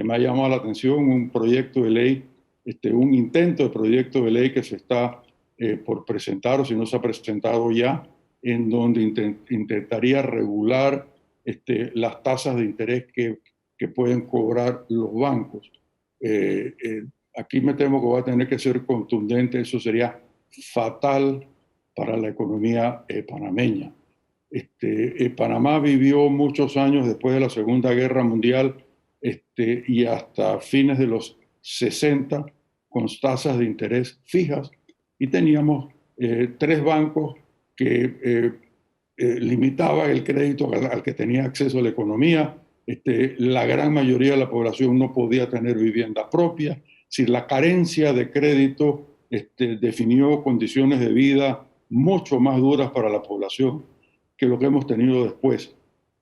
me ha llamado la atención, un proyecto de ley, un intento de proyecto de ley que se está por presentar, o si no se ha presentado ya, en donde intentaría regular las tasas de interés que pueden cobrar los bancos. Aquí me temo que va a tener que ser contundente, eso sería fatal para la economía panameña. Panamá vivió muchos años después de la Segunda Guerra Mundial y hasta fines de los 60 con tasas de interés fijas, y teníamos 3 bancos que limitaban el crédito al que tenía acceso a la economía. La gran mayoría de la población no podía tener vivienda propia. Si la carencia de crédito definió condiciones de vida mucho más duras para la población que lo que hemos tenido después.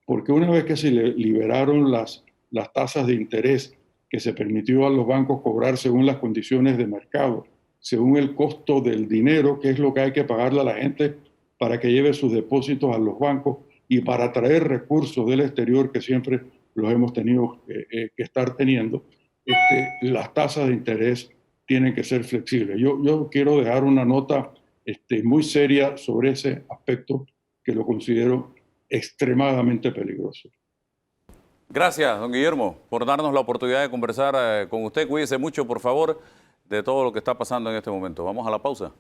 Porque una vez que se liberaron las tasas de interés que se permitió a los bancos cobrar según las condiciones de mercado, según el costo del dinero, que es lo que hay que pagarle a la gente para que lleve sus depósitos a los bancos y para traer recursos del exterior, que siempre los hemos tenido que estar teniendo, las tasas de interés tienen que ser flexibles. Yo quiero dejar una nota muy seria sobre ese aspecto, que lo considero extremadamente peligroso. Gracias, don Guillermo, por darnos la oportunidad de conversar con usted. Cuídese mucho, por favor, de todo lo que está pasando en este momento. Vamos a la pausa.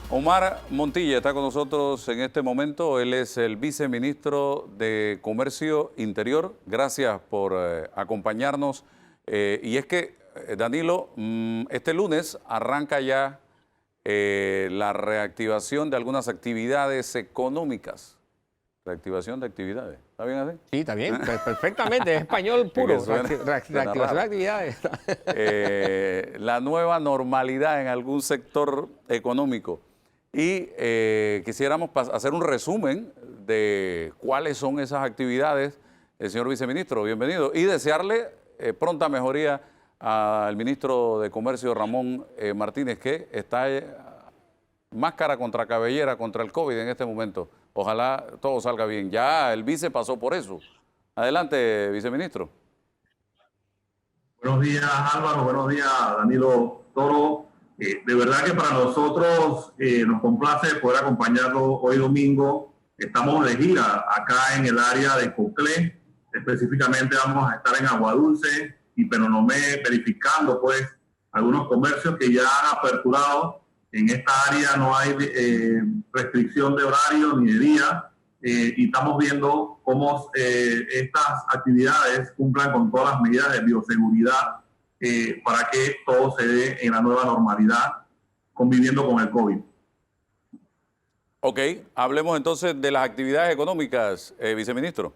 Omar Montilla está con nosotros en este momento. Él es el viceministro de Comercio Interior. Gracias por acompañarnos. Y es que, Danilo, este lunes arranca ya la reactivación de algunas actividades económicas. Reactivación de actividades. ¿Está bien así? Sí, está bien. Perfectamente. Es español puro. Reactivación de actividades. La nueva normalidad en algún sector económico. Y quisiéramos hacer un resumen de cuáles son esas actividades. Señor viceministro, bienvenido. Y desearle pronta mejoría al ministro de Comercio, Ramón Martínez, que está máscara contra cabellera contra el COVID en este momento. Ojalá todo salga bien. Ya el vice pasó por eso. Adelante, viceministro. Buenos días, Álvaro. Buenos días, Danilo Toro. De verdad que para nosotros nos complace poder acompañarlo hoy domingo. Estamos de gira acá en el área de Coclé. específicamente vamos a estar en Aguadulce y Penonomé verificando pues algunos comercios que ya han aperturado. En esta área no hay restricción de horario ni de día y estamos viendo cómo estas actividades cumplan con todas las medidas de bioseguridad para que todo se dé en la nueva normalidad conviviendo con el COVID. Ok, hablemos entonces de las actividades económicas, viceministro.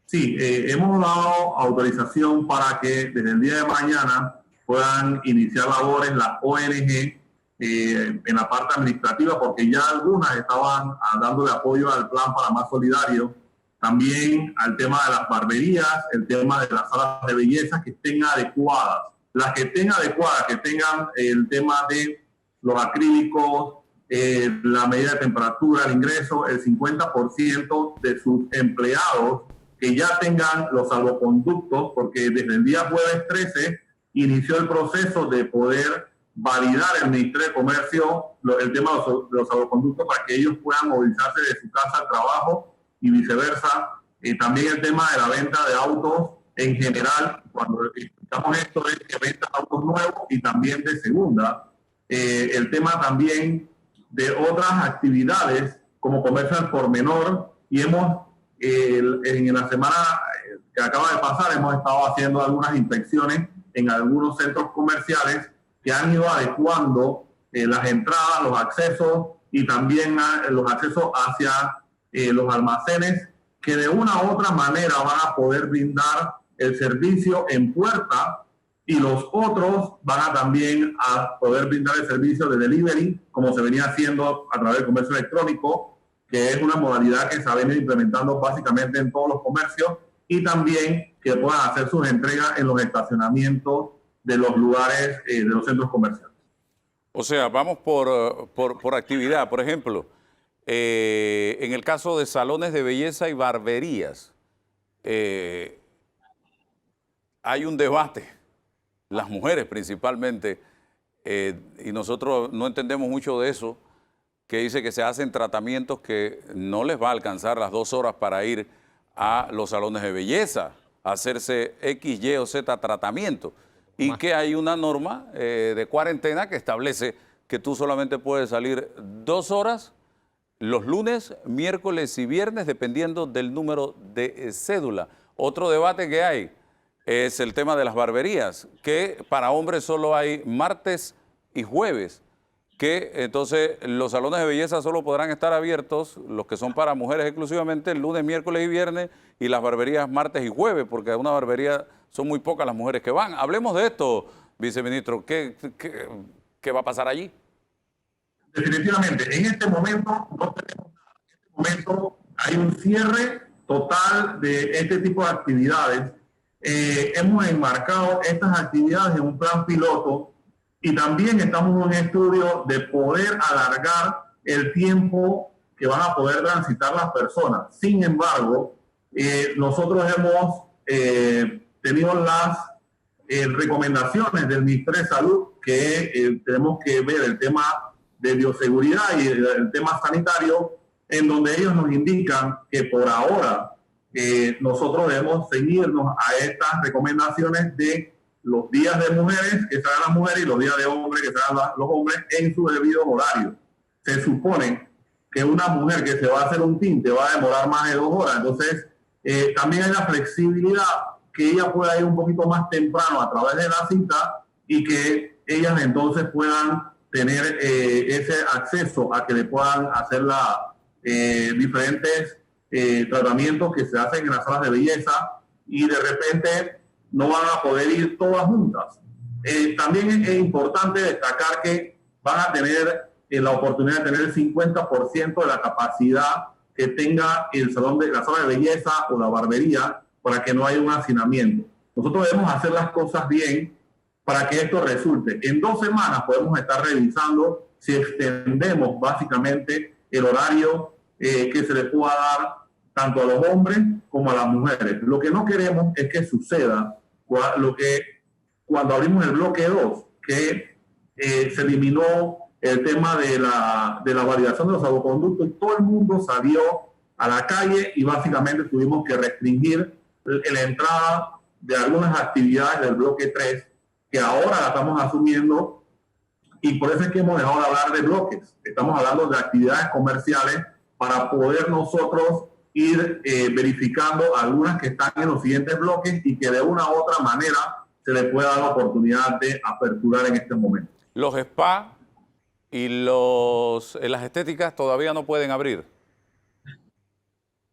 Sí, hemos dado autorización para que desde el día de mañana puedan iniciar labores las ONG en la parte administrativa, porque ya algunas estaban dándole apoyo al Plan Panamá Solidario, también al tema de las barberías, el tema de las salas de belleza que estén adecuadas. Las que estén adecuadas, que tengan el tema de los acrílicos, la medida de temperatura, el ingreso, el 50% de sus empleados que ya tengan los salvoconductos, porque desde el día jueves 13 inició el proceso de poder validar el Ministerio de Comercio el tema de los salvoconductos para que ellos puedan movilizarse de su casa al trabajo y viceversa. También el tema de la venta de autos en general, cuando explicamos esto es que venta de autos nuevos y también de segunda. El tema también de otras actividades como comercio al por menor, y hemos en la semana que acaba de pasar hemos estado haciendo algunas inspecciones en algunos centros comerciales que han ido adecuando las entradas, los accesos y también los accesos hacia los almacenes que de una u otra manera van a poder brindar el servicio en puerta, y los otros van a también a poder brindar el servicio de delivery, como se venía haciendo a través del comercio electrónico, que es una modalidad que se ha venido implementando básicamente en todos los comercios, y también que puedan hacer sus entregas en los estacionamientos de los lugares, de los centros comerciales. O sea, vamos por actividad. Por ejemplo, en el caso de salones de belleza y barberías, hay un debate, las mujeres principalmente, y nosotros no entendemos mucho de eso, que dice que se hacen tratamientos que no les va a alcanzar las 2 horas para ir a los salones de belleza, a hacerse X, Y o Z tratamiento. Y que hay una norma de cuarentena que establece que tú solamente puedes salir 2 horas los lunes, miércoles y viernes, dependiendo del número de cédula. Otro debate que hay es el tema de las barberías, que para hombres solo hay martes y jueves, que entonces los salones de belleza solo podrán estar abiertos, los que son para mujeres exclusivamente, el lunes, miércoles y viernes, y las barberías martes y jueves, porque a una barbería son muy pocas las mujeres que van. Hablemos de esto, viceministro. ¿Qué va a pasar allí? Definitivamente, en este momento no tenemos nada. En este momento hay un cierre total de este tipo de actividades. Hemos enmarcado estas actividades en un plan piloto y también estamos en un estudio de poder alargar el tiempo que van a poder transitar las personas. Sin embargo, nosotros hemos tenido las recomendaciones del Ministerio de Salud que tenemos que ver el tema de bioseguridad y el tema sanitario, en donde ellos nos indican que por ahora nosotros debemos seguirnos a estas recomendaciones de los días de mujeres que se hagan las mujeres y los días de hombres que se hagan los hombres en su debido horario. Se supone que una mujer que se va a hacer un tinte va a demorar más de 2 horas, entonces también hay la flexibilidad que ella pueda ir un poquito más temprano a través de la cita y que ellas entonces puedan tener ese acceso a que le puedan hacer diferentes tratamientos que se hacen en las salas de belleza, y de repente no van a poder ir todas juntas. También es importante destacar que van a tener la oportunidad de tener el 50% de la capacidad que tenga el salón de la sala de belleza o la barbería, para que no haya un hacinamiento. Nosotros debemos hacer las cosas bien para que esto resulte. En 2 semanas podemos estar revisando si extendemos básicamente el horario que se le pueda dar tanto a los hombres como a las mujeres. Lo que no queremos es que suceda cuando abrimos el bloque 2, que se eliminó el tema de la validación de los salvoconductos y todo el mundo salió a la calle y básicamente tuvimos que restringir la entrada de algunas actividades del bloque 3, que ahora la estamos asumiendo, y por eso es que hemos dejado de hablar de bloques. Estamos hablando de actividades comerciales para poder nosotros ir verificando algunas que están en los siguientes bloques y que de una u otra manera se le pueda dar la oportunidad de aperturar en este momento. Los spa y las estéticas todavía no pueden abrir.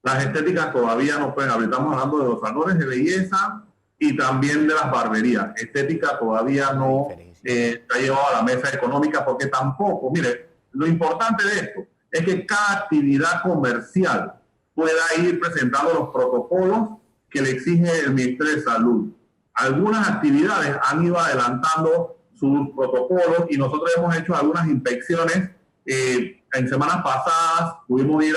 Las estéticas todavía no pueden abrir. Estamos hablando de los salones de belleza y también de las barberías. Estética todavía no se ha llevado a la mesa económica porque tampoco, mire, lo importante de esto es que cada actividad comercial pueda ir presentando los protocolos que le exige el Ministerio de Salud. Algunas actividades han ido adelantando sus protocolos y nosotros hemos hecho algunas inspecciones. En semanas pasadas pudimos ir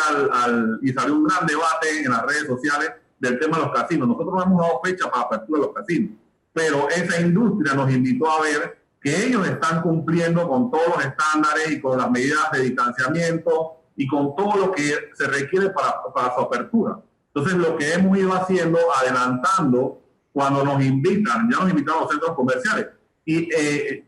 y salió un gran debate en las redes sociales del tema de los casinos. Nosotros no hemos dado fecha para apertura de los casinos, pero esa industria nos invitó a ver que ellos están cumpliendo con todos los estándares y con las medidas de distanciamiento y con todo lo que se requiere para su apertura. Entonces, lo que hemos ido haciendo, adelantando, cuando nos invitan, ya nos invitaron a los centros comerciales, y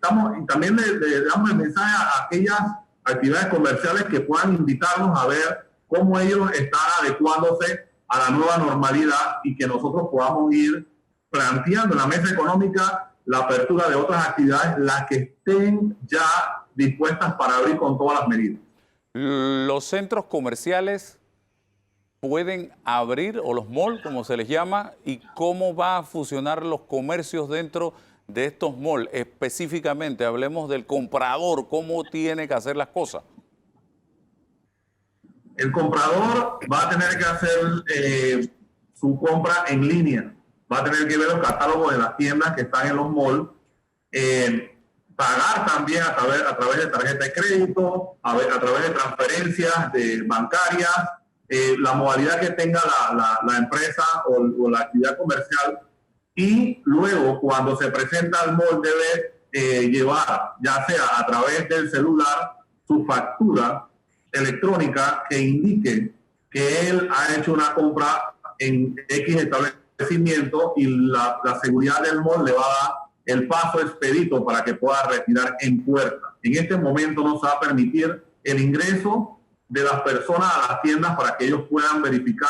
también le damos el mensaje a aquellas actividades comerciales que puedan invitarnos a ver cómo ellos están adecuándose a la nueva normalidad y que nosotros podamos ir planteando en la mesa económica la apertura de otras actividades, las que estén ya dispuestas para abrir con todas las medidas. ¿Los centros comerciales pueden abrir, o los malls, como se les llama, y cómo va a funcionar los comercios dentro de estos malls? Específicamente, hablemos del comprador, ¿cómo tiene que hacer las cosas? El comprador va a tener que hacer su compra en línea, va a tener que ver los catálogos de las tiendas que están en los malls, pagar también a través de tarjeta de crédito, a través de transferencias bancarias, la modalidad que tenga la empresa o la actividad comercial, y luego cuando se presenta al mall debe llevar, ya sea a través del celular, su factura electrónica que indique que él ha hecho una compra en X establecimiento, y la seguridad del mall le va a dar el paso expedito para que pueda retirar en puerta. En este momento no se va a permitir el ingreso de las personas a las tiendas para que ellos puedan verificar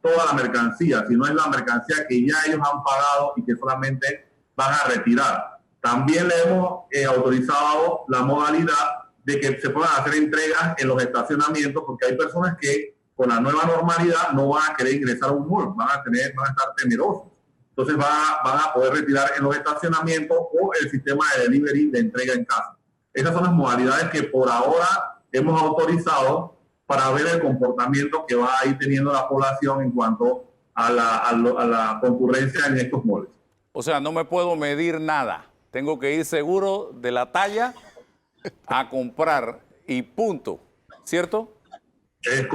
toda la mercancía, si no es la mercancía que ya ellos han pagado y que solamente van a retirar. También le hemos autorizado la modalidad de que se puedan hacer entregas en los estacionamientos, porque hay personas que con la nueva normalidad no van a querer ingresar a un mall, van a estar temerosos. Entonces van a poder retirar en los estacionamientos o el sistema de delivery de entrega en casa. Esas son las modalidades que por ahora hemos autorizado para ver el comportamiento que va a ir teniendo la población en cuanto a la concurrencia en estos malls. O sea, no me puedo medir nada. Tengo que ir seguro de la talla a comprar y punto, ¿cierto? Es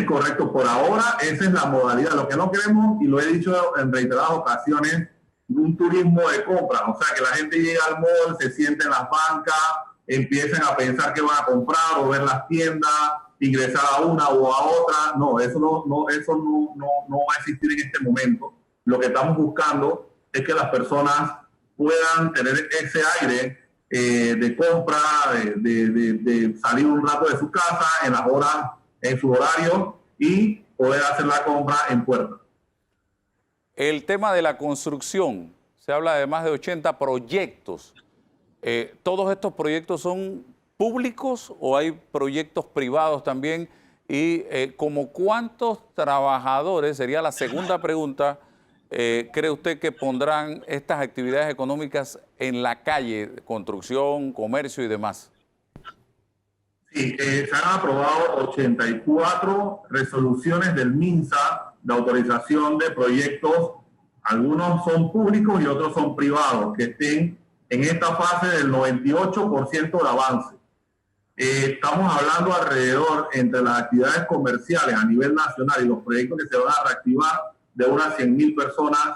correcto. Por ahora, esa es la modalidad. Lo que no queremos, y lo he dicho en reiteradas ocasiones, un turismo de compra. O sea, que la gente llega al mall, se siente en las bancas, empiecen a pensar que van a comprar o ver las tiendas, ingresar a una o a otra. No, eso no va a existir en este momento. Lo que estamos buscando es que las personas puedan tener ese aire de compra, de salir un rato de su casa en las horas, en su horario, y poder hacer la compra en puerta. El tema de la construcción, se habla de más de 80 proyectos. ¿Todos estos proyectos son públicos o hay proyectos privados también? Y ¿como cuántos trabajadores, sería la segunda pregunta, cree usted que pondrán estas actividades económicas en la calle, construcción, comercio y demás? Sí, se han aprobado 84 resoluciones del MINSA de autorización de proyectos. Algunos son públicos y otros son privados, que estén en esta fase del 98% de avance. Estamos hablando alrededor, entre las actividades comerciales a nivel nacional y los proyectos que se van a reactivar, de unas 100.000 personas.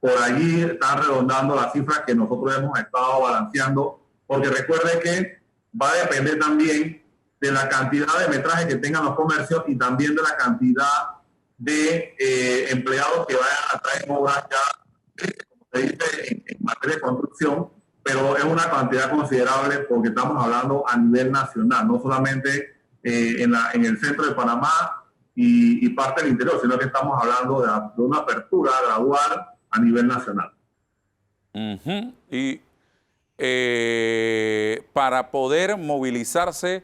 Por allí están redondando las cifras que nosotros hemos estado balanceando, porque recuerde que va a depender también de la cantidad de metraje que tengan los comercios y también de la cantidad de empleados que vayan a traer obras ya, como se dice, en materia de construcción, pero es una cantidad considerable porque estamos hablando a nivel nacional, no solamente en el centro de Panamá y parte del interior, sino que estamos hablando de una apertura gradual a nivel nacional. Y para poder movilizarse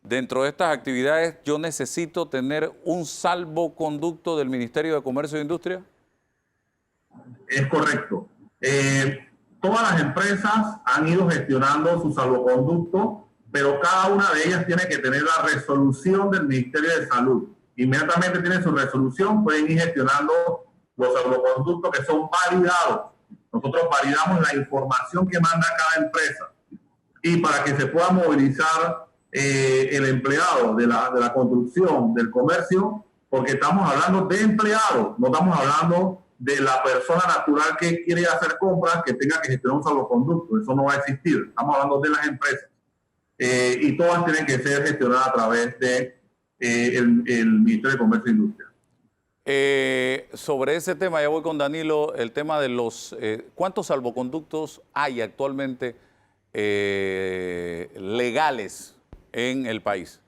dentro de estas actividades, ¿yo necesito tener un salvoconducto del Ministerio de Comercio e Industria? Es correcto. Todas las empresas han ido gestionando su salvoconducto, pero cada una de ellas tiene que tener la resolución del Ministerio de Salud. Inmediatamente tienen su resolución, pueden ir gestionando los salvoconductos que son validados. Nosotros validamos la información que manda cada empresa. Y para que se pueda movilizar el empleado de la construcción, del comercio, porque estamos hablando de empleados, no estamos hablando de la persona natural que quiere hacer compras, que tenga que gestionar un salvoconducto. Eso no va a existir. Estamos hablando de las empresas. Y todas tienen que ser gestionadas a través de el Ministerio de Comercio e Industria. Sobre ese tema, ya voy con Danilo, el tema de los... ¿cuántos salvoconductos hay actualmente legales en el país?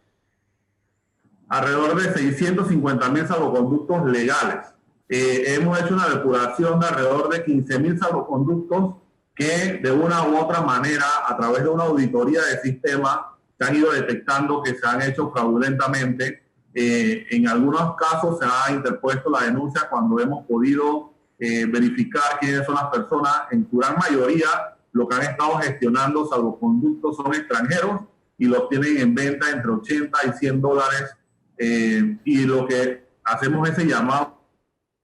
Alrededor de 650.000 salvoconductos legales. Hemos hecho una depuración de alrededor de 15.000 salvoconductos que de una u otra manera, a través de una auditoría de sistema, se han ido detectando que se han hecho fraudulentamente. En algunos casos se ha interpuesto la denuncia cuando hemos podido verificar quiénes son las personas. En su gran mayoría, lo que han estado gestionando salvoconductos son extranjeros y los tienen en venta entre 80 y 100 dólares. Y lo que hacemos es ese llamado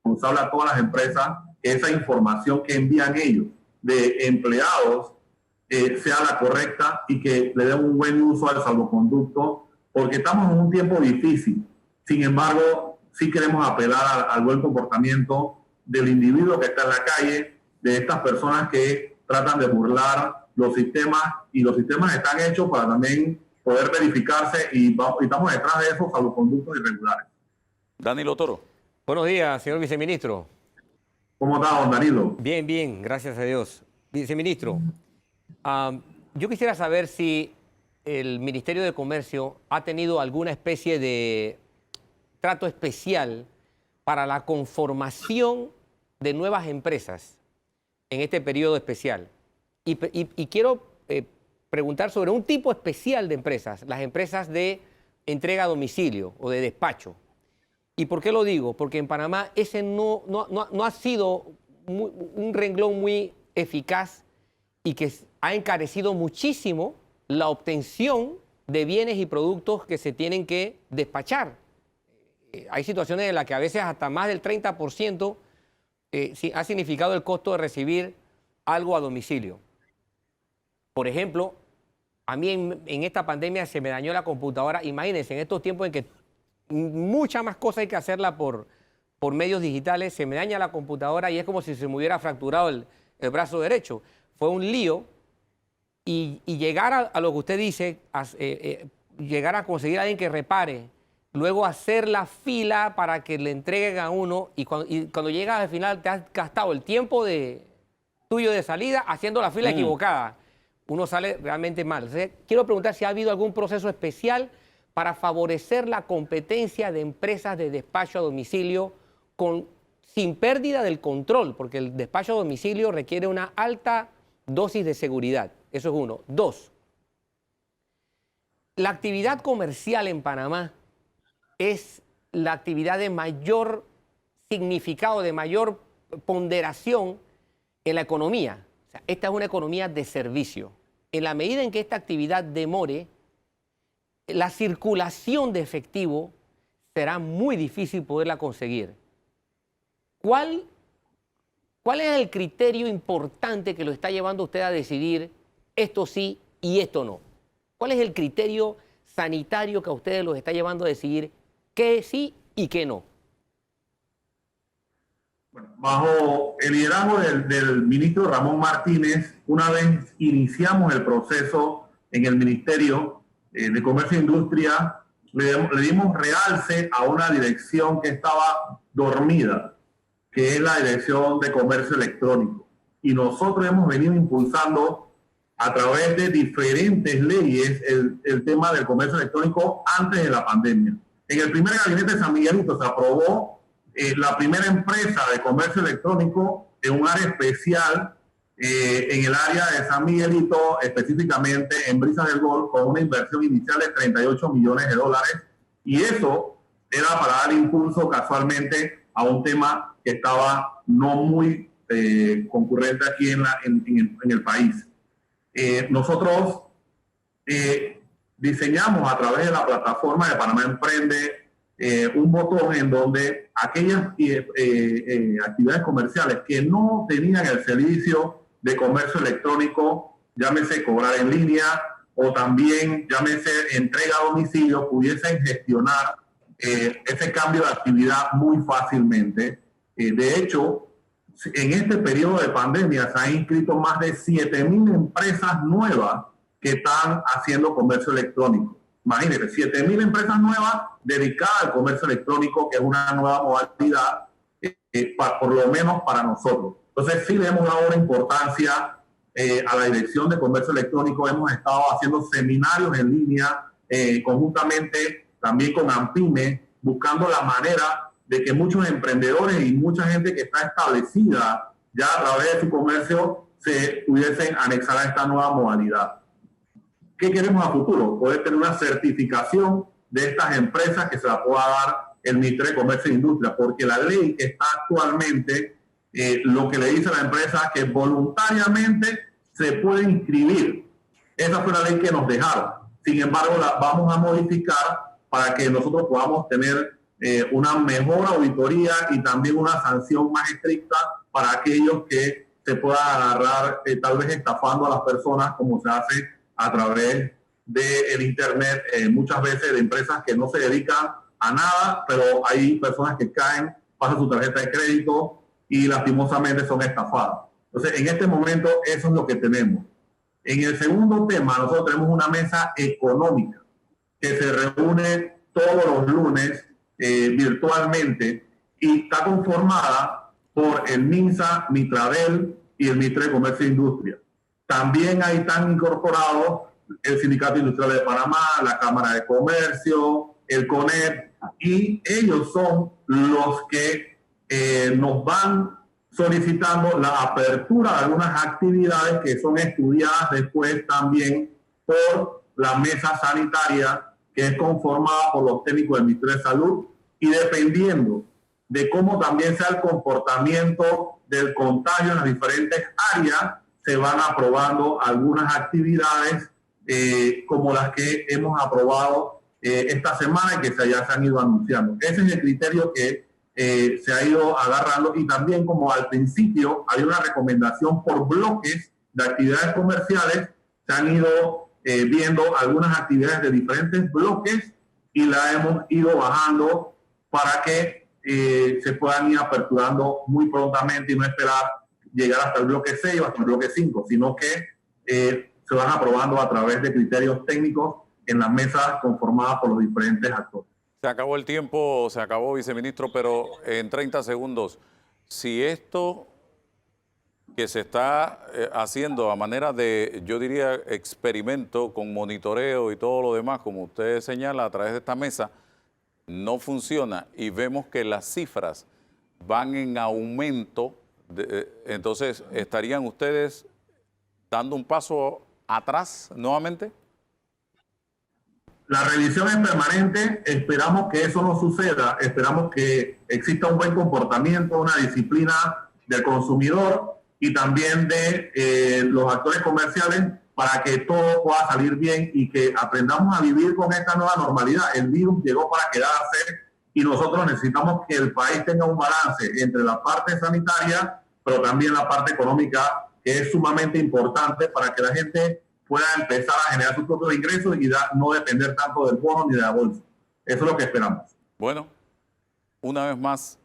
responsable a todas las empresas, que esa información que envían ellos de empleados sea la correcta y que le den un buen uso al salvoconducto, porque estamos en un tiempo difícil. Sin embargo, sí queremos apelar al buen comportamiento del individuo que está en la calle, de estas personas que tratan de burlar los sistemas, y los sistemas están hechos para también poder verificarse, y estamos detrás de esos salvoconductos irregulares. Danilo Toro. Buenos días, señor viceministro. ¿Cómo está, don Danilo? Bien, bien, gracias a Dios. Viceministro, yo quisiera saber si el Ministerio de Comercio ha tenido alguna especie de trato especial para la conformación de nuevas empresas en este periodo especial. Y quiero preguntar sobre un tipo especial de empresas, las empresas de entrega a domicilio o de despacho. ¿Y por qué lo digo? Porque en Panamá ese no ha sido un renglón muy eficaz y que ha encarecido muchísimo la obtención de bienes y productos que se tienen que despachar. Hay situaciones en las que a veces hasta más del 30% ha significado el costo de recibir algo a domicilio. Por ejemplo, a mí en esta pandemia se me dañó la computadora. Imagínense, en estos tiempos en que mucha más cosas hay que hacerla por medios digitales, se me daña la computadora y es como si se me hubiera fracturado el brazo derecho. Fue un lío. Y llegar a lo que usted dice, llegar a conseguir a alguien que repare, luego hacer la fila para que le entreguen a uno, y cuando llegas al final te has gastado el tiempo tuyo de salida haciendo la fila equivocada. Uno sale realmente mal. Entonces, quiero preguntar si ha habido algún proceso especial para favorecer la competencia de empresas de despacho a domicilio sin pérdida del control, porque el despacho a domicilio requiere una alta dosis de seguridad. Eso es uno. Dos, la actividad comercial en Panamá es la actividad de mayor significado, de mayor ponderación en la economía. O sea, esta es una economía de servicio. En la medida en que esta actividad demore, la circulación de efectivo será muy difícil poderla conseguir. ¿Cuál es el criterio importante que lo está llevando a usted a decidir esto sí y esto no? ¿Cuál es el criterio sanitario que a ustedes los está llevando a decidir qué sí y qué no? Bueno, bajo el liderazgo del ministro Ramón Martínez, una vez iniciamos el proceso en el Ministerio de Comercio e Industria, le dimos realce a una dirección que estaba dormida, que es la Dirección de Comercio Electrónico. Y nosotros hemos venido impulsando a través de diferentes leyes el tema del comercio electrónico antes de la pandemia. En el primer gabinete de San Miguelito se aprobó la primera empresa de comercio electrónico en un área especial en el área de San Miguelito, específicamente en Brisas del Golf, con una inversión inicial de $38 millones. Y eso era para dar impulso casualmente a un tema que estaba no muy concurrente aquí en el país. Nosotros diseñamos a través de la plataforma de Panamá Emprende un botón en donde aquellas actividades comerciales que no tenían el servicio de comercio electrónico, llámese cobrar en línea o también llámese entrega a domicilio, pudiesen gestionar ese cambio de actividad muy fácilmente. De hecho, en este periodo de pandemia se han inscrito más de 7.000 empresas nuevas que están haciendo comercio electrónico. Imagínense, 7.000 empresas nuevas dedicadas al comercio electrónico, que es una nueva modalidad, por lo menos para nosotros. Entonces, sí le hemos dado una importancia a la Dirección de Comercio Electrónico. Hemos estado haciendo seminarios en línea, conjuntamente también con AMPIME, buscando la manera de que muchos emprendedores y mucha gente que está establecida ya a través de su comercio se pudiesen anexar a esta nueva modalidad. ¿Qué queremos a futuro? Poder tener una certificación de estas empresas que se la pueda dar el Ministerio de Comercio e Industria, porque la ley que está actualmente, lo que le dice a la empresa es que voluntariamente se puede inscribir. Esa fue la ley que nos dejaron. Sin embargo, la vamos a modificar para que nosotros podamos tener una mejor auditoría y también una sanción más estricta para aquellos que se puedan agarrar tal vez estafando a las personas, como se hace a través del internet, muchas veces de empresas que no se dedican a nada, pero hay personas que caen, pasan su tarjeta de crédito y lastimosamente son estafadas. Entonces, en este momento eso es lo que tenemos. En el segundo tema, nosotros tenemos una mesa económica que se reúne todos los lunes virtualmente y está conformada por el MINSA, Mitradel y el Ministerio de Comercio e Industria. También ahí están incorporados el Sindicato Industrial de Panamá, la Cámara de Comercio, el CONEP, y ellos son los que nos van solicitando la apertura de algunas actividades que son estudiadas después también por la mesa sanitaria, que es conformada por los técnicos del Ministerio de Salud, y dependiendo de cómo también sea el comportamiento del contagio en las diferentes áreas, se van aprobando algunas actividades como las que hemos aprobado esta semana y que ya se han ido anunciando. Ese es el criterio que se ha ido agarrando, y también, como al principio hay una recomendación por bloques de actividades comerciales, se han ido viendo algunas actividades de diferentes bloques y la hemos ido bajando para que se puedan ir aperturando muy prontamente y no esperar llegar hasta el bloque 6 o hasta el bloque 5, sino que se van aprobando a través de criterios técnicos en las mesas conformadas por los diferentes actores. Se acabó el tiempo, se acabó, viceministro, pero en 30 segundos, si esto que se está haciendo a manera de, yo diría, experimento con monitoreo y todo lo demás, como usted señala a través de esta mesa, no funciona y vemos que las cifras van en aumento, entonces, ¿estarían ustedes dando un paso atrás nuevamente? La revisión es permanente, esperamos que eso no suceda, esperamos que exista un buen comportamiento, una disciplina del consumidor y también de los actores comerciales para que todo pueda salir bien y que aprendamos a vivir con esta nueva normalidad. El virus llegó para quedarse y nosotros necesitamos que el país tenga un balance entre la parte sanitaria, pero también la parte económica, que es sumamente importante para que la gente pueda empezar a generar sus propios ingresos y no depender tanto del bono ni de la bolsa. Eso es lo que esperamos. Bueno, una vez más,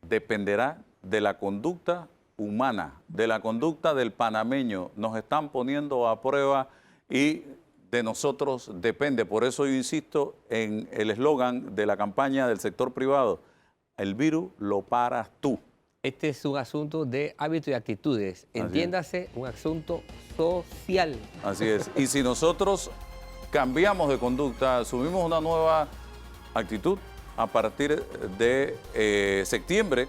dependerá de la conducta humana, de la conducta del panameño. Nos están poniendo a prueba y de nosotros depende. Por eso yo insisto en el eslogan de la campaña del sector privado. el virus lo paras tú. Este es un asunto de hábitos y actitudes. Entiéndase, un asunto social. Así es. Y si nosotros cambiamos de conducta, asumimos una nueva actitud, a partir de septiembre,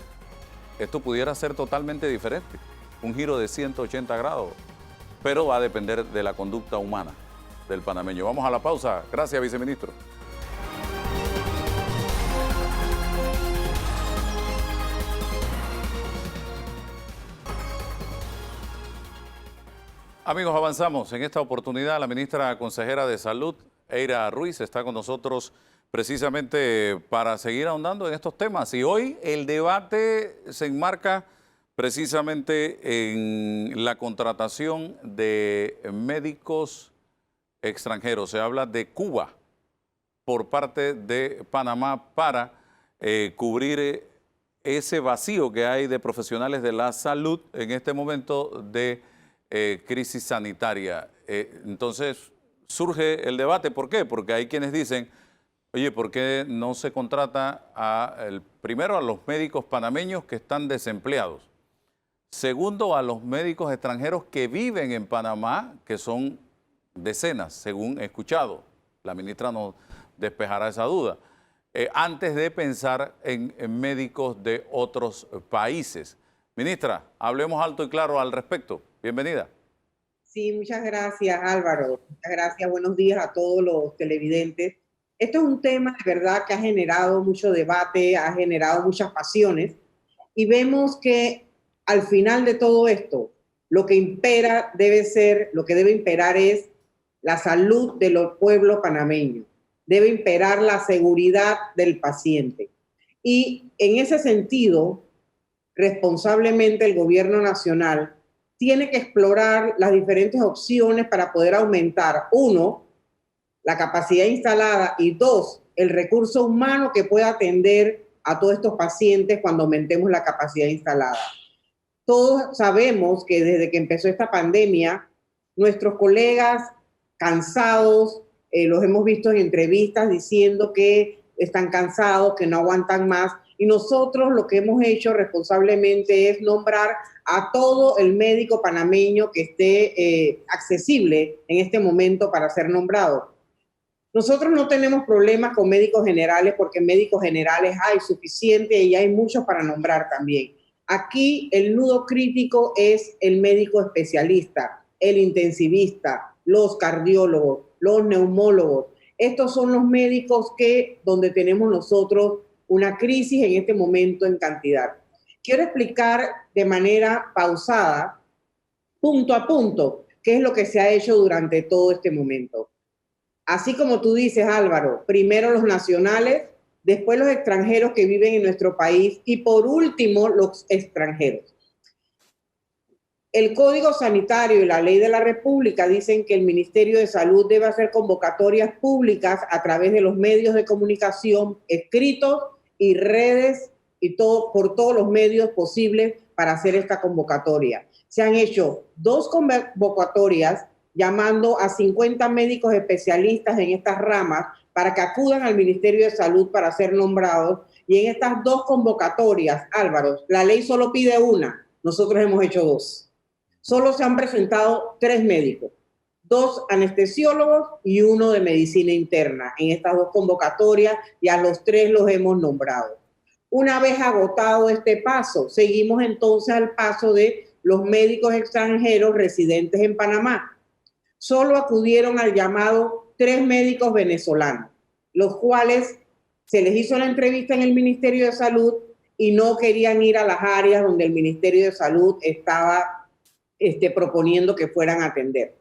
esto pudiera ser totalmente diferente. Un giro de 180 grados. Pero va a depender de la conducta humana del panameño. Vamos a la pausa. Gracias, viceministro. Amigos, avanzamos. En esta oportunidad, la ministra consejera de Salud, Eira Ruiz, está con nosotros precisamente para seguir ahondando en estos temas. Y hoy el debate se enmarca precisamente en la contratación de médicos extranjeros. Se habla de Cuba por parte de Panamá para cubrir ese vacío que hay de profesionales de la salud en este momento de crisis sanitaria. Entonces surge el debate. ¿Por qué? Porque hay quienes dicen, oye, ¿por qué no se contrata primero a los médicos panameños que están desempleados? Segundo, a los médicos extranjeros que viven en Panamá, que son decenas, según he escuchado. La ministra nos despejará esa duda. Antes de pensar en médicos de otros países. Ministra, hablemos alto y claro al respecto. Bienvenida. Sí, muchas gracias, Álvaro. Muchas gracias. Buenos días a todos los televidentes. Esto es un tema de verdad que ha generado mucho debate, ha generado muchas pasiones y vemos que al final de todo esto, lo que debe imperar es la salud de los pueblos panameños. Debe imperar la seguridad del paciente. Y en ese sentido, responsablemente el gobierno nacional tiene que explorar las diferentes opciones para poder aumentar, uno, la capacidad instalada y dos, el recurso humano que pueda atender a todos estos pacientes cuando aumentemos la capacidad instalada. Todos sabemos que desde que empezó esta pandemia, nuestros colegas cansados, los hemos visto en entrevistas diciendo que están cansados, que no aguantan más. Y nosotros lo que hemos hecho responsablemente es nombrar a todo el médico panameño que esté accesible en este momento para ser nombrado. Nosotros no tenemos problemas con médicos generales porque médicos generales hay suficiente y hay muchos para nombrar también. Aquí el nudo crítico es el médico especialista, el intensivista, los cardiólogos, los neumólogos. Estos son los médicos donde tenemos nosotros una crisis en este momento en cantidad. Quiero explicar de manera pausada, punto a punto, qué es lo que se ha hecho durante todo este momento. Así como tú dices, Álvaro, primero los nacionales, después los extranjeros que viven en nuestro país y por último los extranjeros. El Código Sanitario y la Ley de la República dicen que el Ministerio de Salud debe hacer convocatorias públicas a través de los medios de comunicación escritos y redes y por todos los medios posibles para hacer esta convocatoria. Se han hecho 2 convocatorias llamando a 50 médicos especialistas en estas ramas para que acudan al Ministerio de Salud para ser nombrados. Y en estas 2 convocatorias, Álvaro, la ley solo pide una, nosotros hemos hecho 2. Solo se han presentado 3 médicos, 2 anestesiólogos y 1 de medicina interna en estas 2 convocatorias y a los 3 los hemos nombrado. Una vez agotado este paso, seguimos entonces al paso de los médicos extranjeros residentes en Panamá. Solo acudieron al llamado 3 médicos venezolanos, los cuales se les hizo la entrevista en el Ministerio de Salud y no querían ir a las áreas donde el Ministerio de Salud estaba proponiendo que fueran a atender.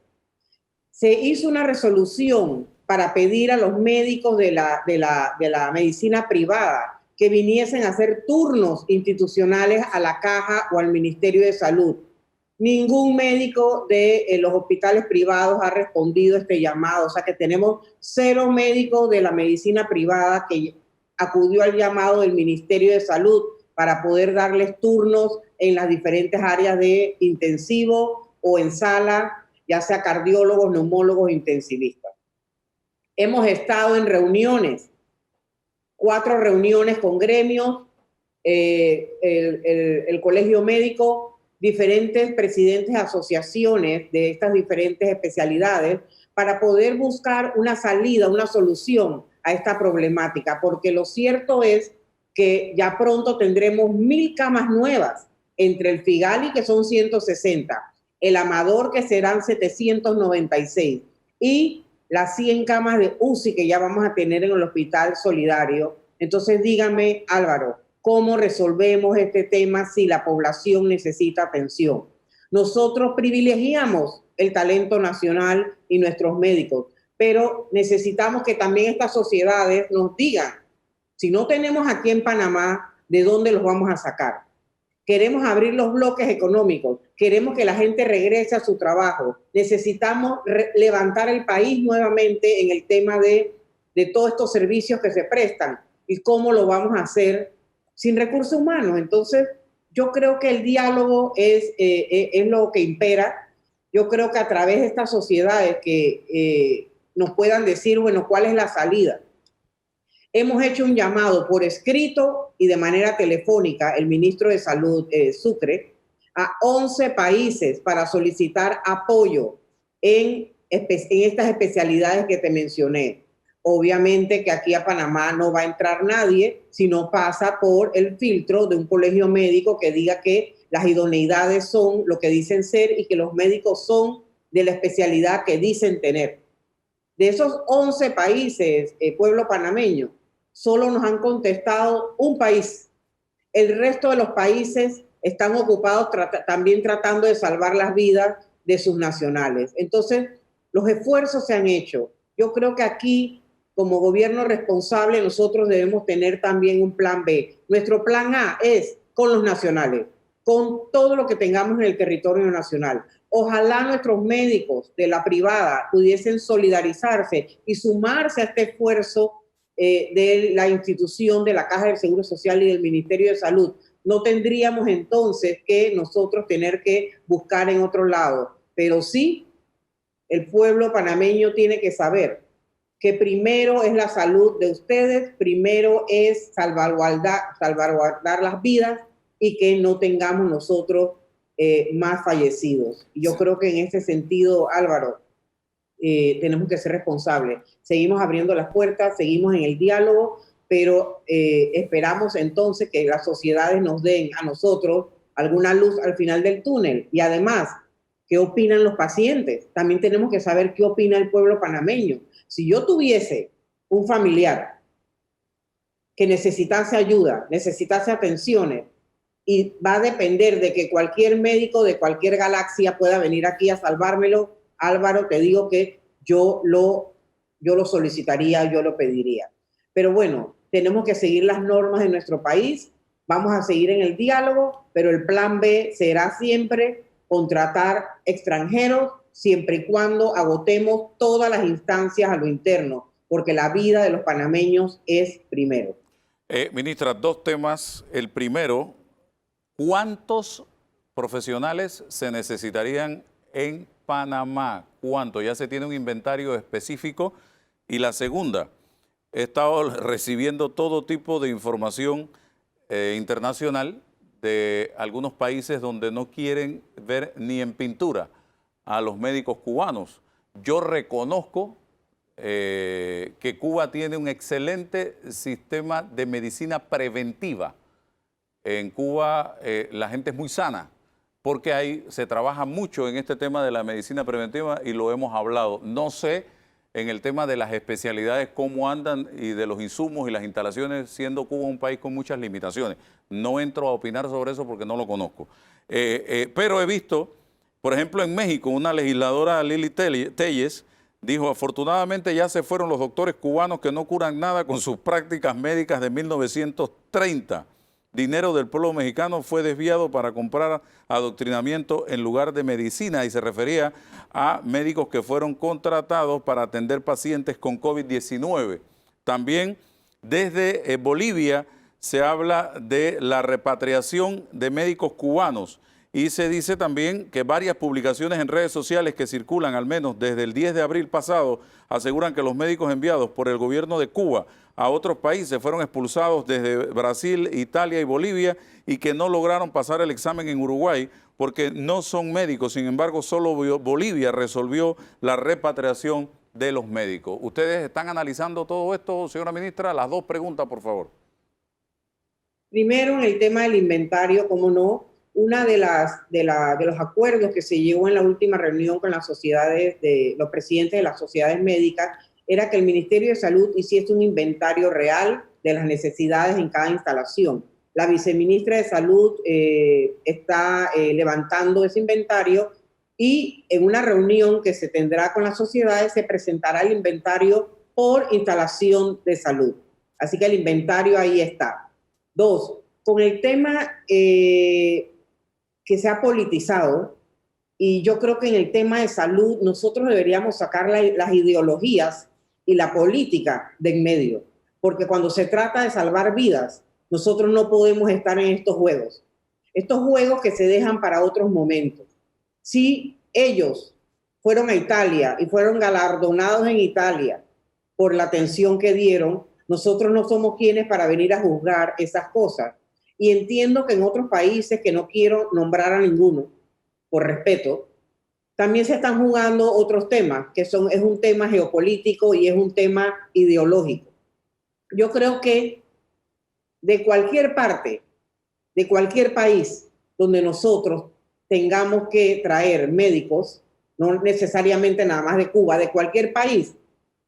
Se hizo una resolución para pedir a los médicos de la medicina privada que viniesen a hacer turnos institucionales a la Caja o al Ministerio de Salud. Ningún médico de los hospitales privados ha respondido a este llamado, o sea que tenemos 0 médicos de la medicina privada que acudió al llamado del Ministerio de Salud para poder darles turnos en las diferentes áreas de intensivo o en sala, ya sea cardiólogos, neumólogos, intensivistas. Hemos estado en reuniones, 4 reuniones con gremios, el Colegio Médico, diferentes presidentes de asociaciones de estas diferentes especialidades para poder buscar una salida, una solución a esta problemática, porque lo cierto es que ya pronto tendremos 1000 camas nuevas entre el Figali, que son 160, el Amador, que serán 796, y las 100 camas de UCI que ya vamos a tener en el Hospital Solidario. Entonces, dígame, Álvaro, ¿cómo resolvemos este tema si la población necesita atención? Nosotros privilegiamos el talento nacional y nuestros médicos, pero necesitamos que también estas sociedades nos digan, si no tenemos aquí en Panamá, ¿de dónde los vamos a sacar? Queremos abrir los bloques económicos, queremos que la gente regrese a su trabajo, necesitamos levantar el país nuevamente en el tema de todos estos servicios que se prestan y cómo lo vamos a hacer sin recursos humanos. Entonces, yo creo que el diálogo es lo que impera. Yo creo que a través de estas sociedades que nos puedan decir, bueno, ¿cuál es la salida? Hemos hecho un llamado por escrito y de manera telefónica, el ministro de Salud, Sucre, a 11 países para solicitar apoyo en estas especialidades que te mencioné. Obviamente que aquí a Panamá no va a entrar nadie si no pasa por el filtro de un colegio médico que diga que las idoneidades son lo que dicen ser y que los médicos son de la especialidad que dicen tener. De esos 11 países, pueblo panameño, solo nos han contestado un país. El resto de los países están ocupados también tratando de salvar las vidas de sus nacionales. Entonces, los esfuerzos se han hecho. Yo creo que aquí, como gobierno responsable, nosotros debemos tener también un plan B. Nuestro plan A es con los nacionales, con todo lo que tengamos en el territorio nacional. Ojalá nuestros médicos de la privada pudiesen solidarizarse y sumarse a este esfuerzo de la institución de la Caja del Seguro Social y del Ministerio de Salud. No tendríamos entonces que nosotros tener que buscar en otro lado. Pero sí, el pueblo panameño tiene que saber que primero es la salud de ustedes, primero es salvaguardar las vidas y que no tengamos nosotros más fallecidos. Y yo creo que en ese sentido, Álvaro, tenemos que ser responsables. Seguimos abriendo las puertas, seguimos en el diálogo, pero esperamos entonces que las sociedades nos den a nosotros alguna luz al final del túnel. Y además, ¿qué opinan los pacientes? También tenemos que saber qué opina el pueblo panameño. Si yo tuviese un familiar que necesitase ayuda, necesitase atenciones, y va a depender de que cualquier médico de cualquier galaxia pueda venir aquí a salvármelo, Álvaro, te digo que yo lo solicitaría, yo lo pediría. Pero bueno, tenemos que seguir las normas de nuestro país, vamos a seguir en el diálogo, pero el plan B será siempre contratar extranjeros, siempre y cuando agotemos todas las instancias a lo interno, porque la vida de los panameños es primero. Ministra, dos temas. El primero, ¿cuántos profesionales se necesitarían en Panamá? ¿Cuánto? Ya se tiene un inventario específico. Y la segunda, he estado recibiendo todo tipo de información internacional de algunos países donde no quieren ver ni en pintura a los médicos cubanos. Yo reconozco que Cuba tiene un excelente sistema de medicina preventiva. En Cuba la gente es muy sana, porque ahí se trabaja mucho en este tema de la medicina preventiva y lo hemos hablado. No sé en el tema de las especialidades cómo andan y de los insumos y las instalaciones, siendo Cuba un país con muchas limitaciones. No entro a opinar sobre eso porque no lo conozco. Pero he visto, por ejemplo, en México, una legisladora, Lili Telles, dijo, afortunadamente ya se fueron los doctores cubanos que no curan nada con sus prácticas médicas de 1930. Dinero del pueblo mexicano fue desviado para comprar adoctrinamiento en lugar de medicina, y se refería a médicos que fueron contratados para atender pacientes con COVID-19. También desde Bolivia se habla de la repatriación de médicos cubanos Y se dice también que varias publicaciones en redes sociales que circulan al menos desde el 10 de abril pasado aseguran que los médicos enviados por el gobierno de Cuba a otros países fueron expulsados desde Brasil, Italia y Bolivia y que no lograron pasar el examen en Uruguay porque no son médicos. Sin embargo, solo Bolivia resolvió la repatriación de los médicos. ¿Ustedes están analizando todo esto, señora ministra? Las dos preguntas, por favor. Primero, en el tema del inventario, cómo no, una de los acuerdos que se llegó en la última reunión con las sociedades, de los presidentes de las sociedades médicas, era que el Ministerio de Salud hiciese un inventario real de las necesidades en cada instalación. La viceministra de Salud está levantando ese inventario y en una reunión que se tendrá con las sociedades se presentará el inventario por instalación de salud. Así que el inventario ahí está. Dos, con el tema que se ha politizado, y yo creo que en el tema de salud nosotros deberíamos sacar las ideologías y la política de en medio, porque cuando se trata de salvar vidas, nosotros no podemos estar en estos juegos que se dejan para otros momentos. Si ellos fueron a Italia y fueron galardonados en Italia por la atención que dieron, nosotros no somos quienes para venir a juzgar esas cosas. Y entiendo que en otros países, que no quiero nombrar a ninguno, por respeto, también se están jugando otros temas, es un tema geopolítico y es un tema ideológico. Yo creo que de cualquier parte, de cualquier país donde nosotros tengamos que traer médicos, no necesariamente nada más de Cuba, de cualquier país,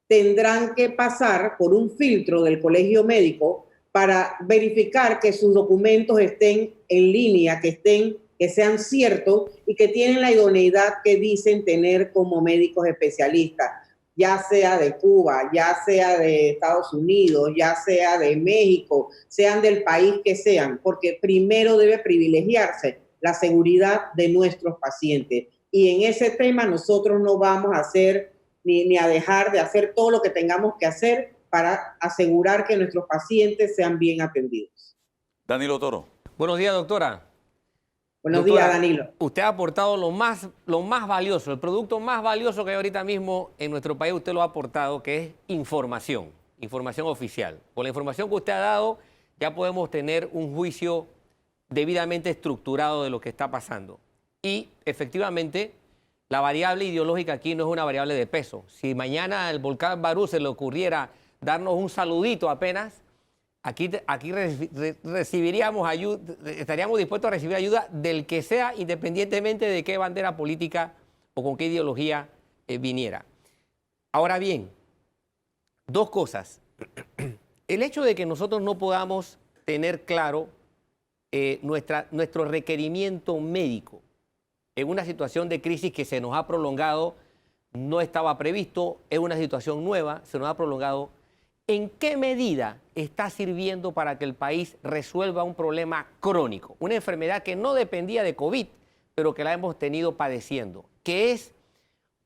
tendrán que pasar por un filtro del colegio médico para verificar que sus documentos estén en línea, que sean ciertos y que tienen la idoneidad que dicen tener como médicos especialistas, ya sea de Cuba, ya sea de Estados Unidos, ya sea de México, sean del país que sean, porque primero debe privilegiarse la seguridad de nuestros pacientes. Y en ese tema nosotros no vamos a hacer ni a dejar de hacer todo lo que tengamos que hacer para asegurar que nuestros pacientes sean bien atendidos. Danilo Toro. Buenos días, doctora. Buenos días, Danilo. Usted ha aportado lo más valioso, el producto más valioso que hay ahorita mismo en nuestro país, usted lo ha aportado, que es información oficial. Con la información que usted ha dado, ya podemos tener un juicio debidamente estructurado de lo que está pasando. Y efectivamente, la variable ideológica aquí no es una variable de peso. Si mañana al volcán Barú se le ocurriera darnos un saludito apenas, aquí recibiríamos ayuda, estaríamos dispuestos a recibir ayuda del que sea, independientemente de qué bandera política o con qué ideología viniera. Ahora bien, dos cosas. El hecho de que nosotros no podamos tener claro nuestro requerimiento médico en una situación de crisis que se nos ha prolongado, no estaba previsto, es una situación nueva, se nos ha prolongado. ¿En qué medida está sirviendo para que el país resuelva un problema crónico? Una enfermedad que no dependía de COVID, pero que la hemos tenido padeciendo, que es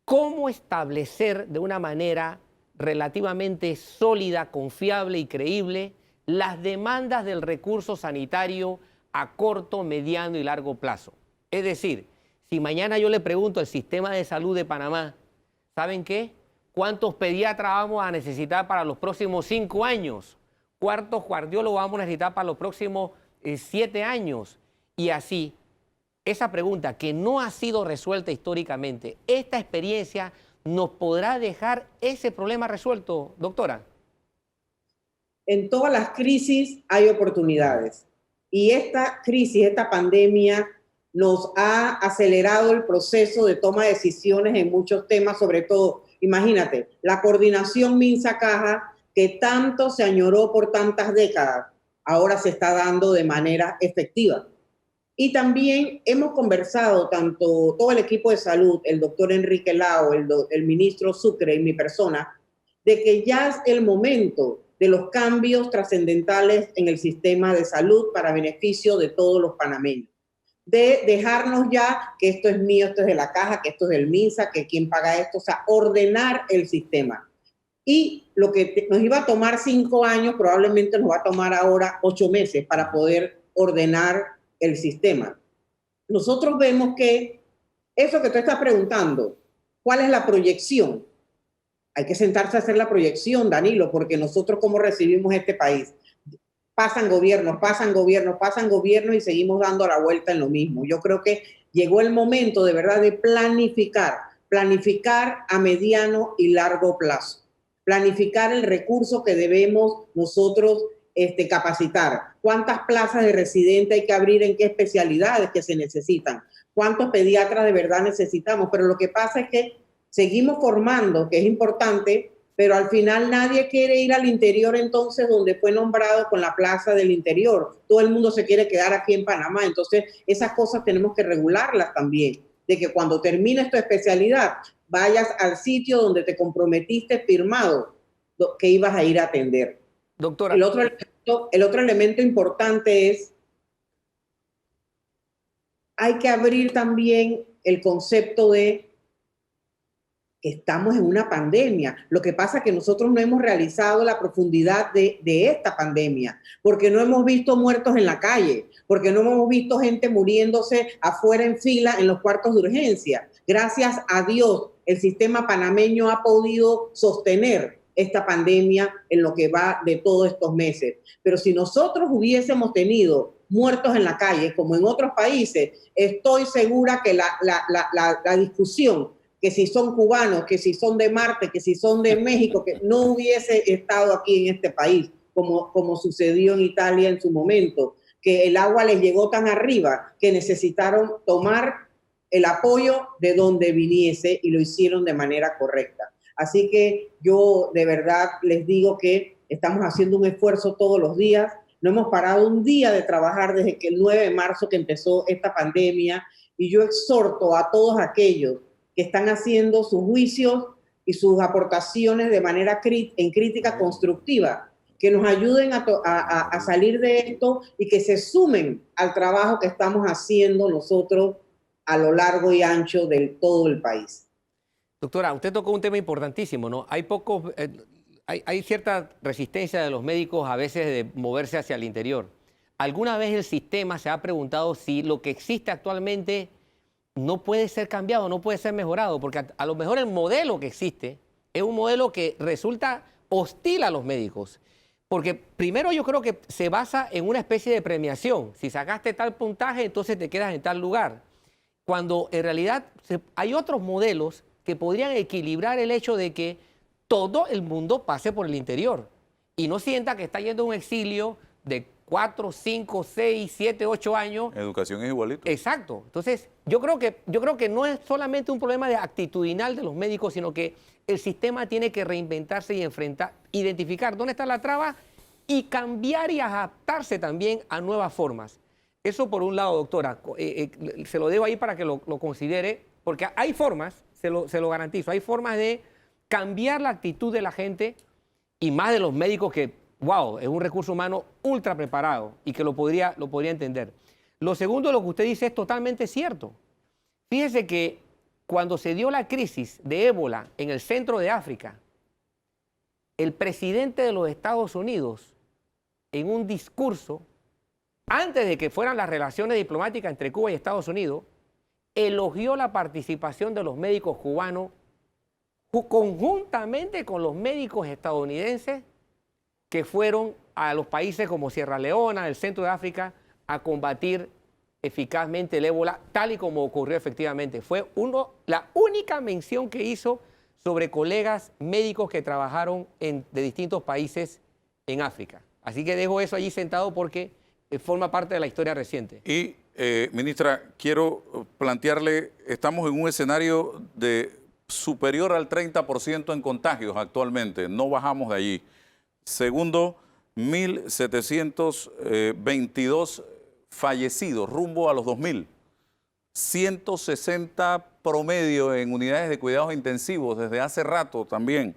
cómo establecer de una manera relativamente sólida, confiable y creíble las demandas del recurso sanitario a corto, mediano y largo plazo. Es decir, si mañana yo le pregunto al sistema de salud de Panamá, ¿saben qué? ¿Cuántos pediatras vamos a necesitar para los próximos 5 años? ¿Cuántos cardiólogos vamos a necesitar para los próximos 7 años? Y así, esa pregunta que no ha sido resuelta históricamente, ¿esta experiencia nos podrá dejar ese problema resuelto, doctora? En todas las crisis hay oportunidades. Y esta crisis, esta pandemia, nos ha acelerado el proceso de toma de decisiones en muchos temas, sobre todo, imagínate, la coordinación MINSA-Caja, que tanto se añoró por tantas décadas, ahora se está dando de manera efectiva. Y también hemos conversado, tanto todo el equipo de salud, el doctor Enrique Lao, el ministro Sucre y mi persona, de que ya es el momento de los cambios trascendentales en el sistema de salud para beneficio de todos los panameños. De dejarnos ya que esto es mío, esto es de la caja, que esto es del MINSA, que quién paga esto, o sea, ordenar el sistema. Y lo que nos iba a tomar 5 años, probablemente nos va a tomar ahora 8 meses para poder ordenar el sistema. nosotros vemos que eso que tú estás preguntando, ¿cuál es la proyección? Hay que sentarse a hacer la proyección, Danilo, porque nosotros cómo recibimos este país. Pasan gobiernos, pasan gobiernos, pasan gobiernos y seguimos dando la vuelta en lo mismo. Yo creo que llegó el momento de verdad de planificar a mediano y largo plazo. Planificar el recurso que debemos nosotros capacitar. ¿Cuántas plazas de residente hay que abrir? ¿En qué especialidades que se necesitan? ¿Cuántos pediatras de verdad necesitamos? Pero lo que pasa es que seguimos formando, que es importante, pero al final nadie quiere ir al interior entonces donde fue nombrado con la plaza del interior. Todo el mundo se quiere quedar aquí en Panamá. Entonces esas cosas tenemos que regularlas también, de que cuando termines tu especialidad vayas al sitio donde te comprometiste firmado que ibas a ir a atender. Doctora. El otro elemento importante es, hay que abrir también el concepto de que estamos en una pandemia. Lo que pasa es que nosotros no hemos realizado la profundidad de esta pandemia, porque no hemos visto muertos en la calle, porque no hemos visto gente muriéndose afuera en fila en los cuartos de urgencia. Gracias a Dios, el sistema panameño ha podido sostener esta pandemia en lo que va de todos estos meses. Pero si nosotros hubiésemos tenido muertos en la calle, como en otros países, estoy segura que la discusión, que si son cubanos, que si son de Marte, que si son de México, que no hubiese estado aquí en este país, como sucedió en Italia en su momento, que el agua les llegó tan arriba que necesitaron tomar el apoyo de donde viniese y lo hicieron de manera correcta. Así que yo de verdad les digo que estamos haciendo un esfuerzo todos los días. No hemos parado un día de trabajar desde que el 9 de marzo que empezó esta pandemia, y yo exhorto a todos aquellos que están haciendo sus juicios y sus aportaciones de manera en crítica constructiva, que nos ayuden a salir de esto y que se sumen al trabajo que estamos haciendo nosotros a lo largo y ancho de todo el país. Doctora, usted tocó un tema importantísimo, ¿no? Hay cierta resistencia de los médicos a veces de moverse hacia el interior. ¿Alguna vez el sistema se ha preguntado si lo que existe actualmente no puede ser cambiado, no puede ser mejorado? Porque a lo mejor el modelo que existe es un modelo que resulta hostil a los médicos. Porque primero yo creo que se basa en una especie de premiación. Si sacaste tal puntaje, entonces te quedas en tal lugar. Cuando en realidad hay otros modelos que podrían equilibrar el hecho de que todo el mundo pase por el interior y no sienta que está yendo a un exilio de 4, 5, 6, 7, 8 años. Educación es igualito. Exacto. Entonces, yo creo que no es solamente un problema de actitudinal de los médicos, sino que el sistema tiene que reinventarse y identificar dónde está la traba y cambiar y adaptarse también a nuevas formas. Eso por un lado, doctora. Se lo dejo ahí para que lo considere, porque hay formas, se lo garantizo, hay formas de cambiar la actitud de la gente y más de los médicos que, wow, es un recurso humano ultra preparado y que lo podría entender. Lo segundo, lo que usted dice es totalmente cierto. Fíjese que cuando se dio la crisis de ébola en el centro de África, el presidente de los Estados Unidos, en un discurso, antes de que fueran las relaciones diplomáticas entre Cuba y Estados Unidos, elogió la participación de los médicos cubanos conjuntamente con los médicos estadounidenses que fueron a los países como Sierra Leona, el centro de África, a combatir eficazmente el ébola, tal y como ocurrió efectivamente. Fue la única mención que hizo sobre colegas médicos que trabajaron de distintos países en África. Así que dejo eso allí sentado porque forma parte de la historia reciente. Y, ministra, quiero plantearle, estamos en un escenario de superior al 30% en contagios actualmente, no bajamos de allí. Segundo, 1.722 fallecidos, rumbo a los 2.000. 160 promedio en unidades de cuidados intensivos desde hace rato también.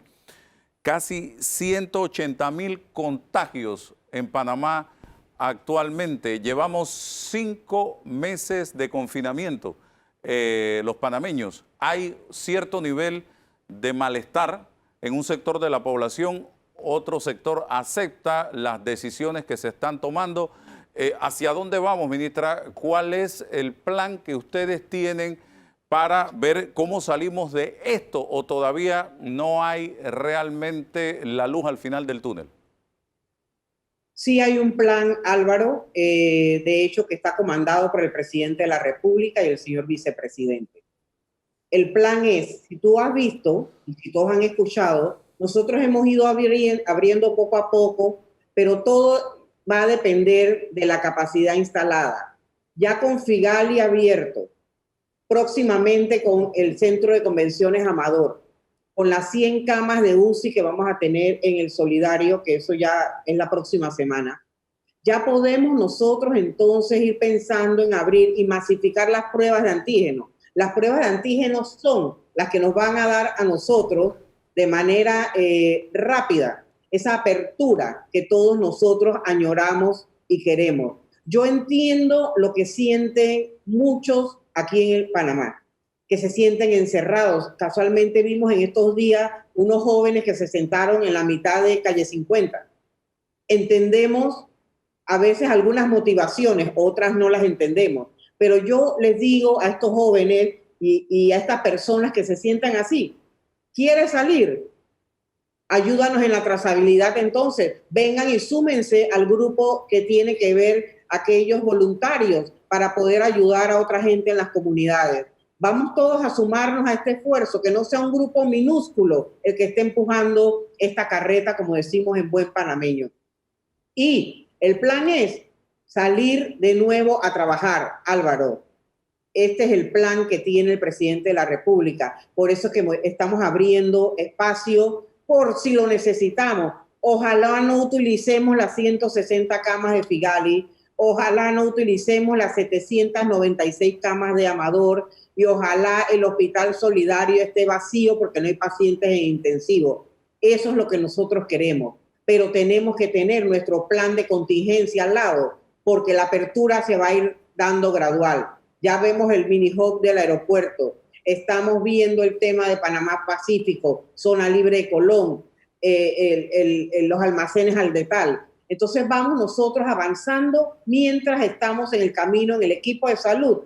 Casi 180.000 contagios en Panamá actualmente. Llevamos 5 meses de confinamiento los panameños. Hay cierto nivel de malestar en un sector de la población, otro sector acepta las decisiones que se están tomando. ¿Hacia dónde vamos, ministra? ¿Cuál es el plan que ustedes tienen para ver cómo salimos de esto, o todavía no hay realmente la luz al final del túnel? Sí hay un plan, Álvaro, de hecho que está comandado por el presidente de la República y el señor vicepresidente. El plan es, si tú has visto y si todos han escuchado, nosotros hemos ido abriendo poco a poco, pero todo va a depender de la capacidad instalada. Ya con Figali abierto, próximamente con el Centro de Convenciones Amador, con las 100 camas de UCI que vamos a tener en el Solidario, que eso ya es la próxima semana, ya podemos nosotros entonces ir pensando en abrir y masificar las pruebas de antígenos. Las pruebas de antígenos son las que nos van a dar a nosotros de manera rápida esa apertura que todos nosotros añoramos y queremos. Yo entiendo lo que sienten muchos aquí en Panamá, que se sienten encerrados. Casualmente vimos en estos días unos jóvenes que se sentaron en la mitad de calle 50. Entendemos a veces algunas motivaciones, otras no las entendemos, pero yo les digo a estos jóvenes y a estas personas que se sientan así, ¿quiere salir? Ayúdanos en la trazabilidad entonces, vengan y súmense al grupo que tiene que ver aquellos voluntarios para poder ayudar a otra gente en las comunidades. Vamos todos a sumarnos a este esfuerzo, que no sea un grupo minúsculo el que esté empujando esta carreta, como decimos en buen panameño. Y el plan es salir de nuevo a trabajar, Álvaro. Este es el plan que tiene el presidente de la República. Por eso que estamos abriendo espacio por si lo necesitamos. Ojalá no utilicemos las 160 camas de Figali, ojalá no utilicemos las 796 camas de Amador y ojalá el hospital solidario esté vacío porque no hay pacientes en intensivo. Eso es lo que nosotros queremos, pero tenemos que tener nuestro plan de contingencia al lado porque la apertura se va a ir dando gradual. Ya vemos el mini hub del aeropuerto, estamos viendo el tema de Panamá Pacífico, zona libre de Colón, los almacenes al detal. Entonces vamos nosotros avanzando mientras estamos en el camino, en el equipo de salud,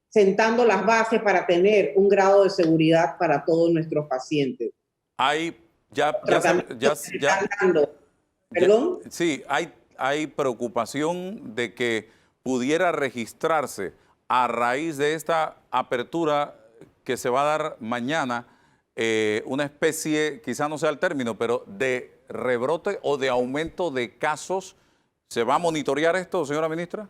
sentando las bases para tener un grado de seguridad para todos nuestros pacientes. ¿Perdón? Sí, hay preocupación de que pudiera registrarse a raíz de esta apertura que se va a dar mañana, una especie, quizá no sea el término, pero de rebrote o de aumento de casos. ¿Se va a monitorear esto, señora ministra?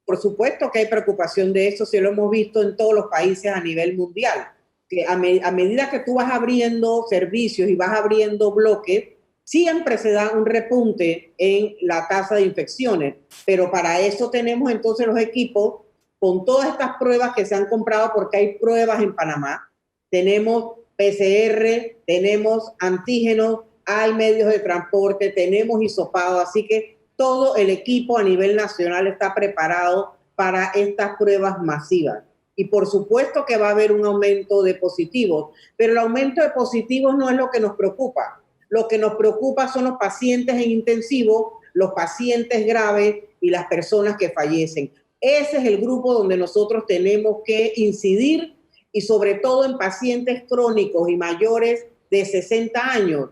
Por supuesto que hay preocupación de eso, si lo hemos visto en todos los países a nivel mundial, que a medida que tú vas abriendo servicios y vas abriendo bloques, siempre se da un repunte en la tasa de infecciones, pero para eso tenemos entonces los equipos con todas estas pruebas que se han comprado, porque hay pruebas en Panamá. Tenemos PCR, tenemos antígenos, hay medios de transporte, tenemos hisopado, así que todo el equipo a nivel nacional está preparado para estas pruebas masivas. Y por supuesto que va a haber un aumento de positivos, pero el aumento de positivos no es lo que nos preocupa. Lo que nos preocupa son los pacientes en intensivo, los pacientes graves y las personas que fallecen. Ese es el grupo donde nosotros tenemos que incidir y sobre todo en pacientes crónicos y mayores de 60 años,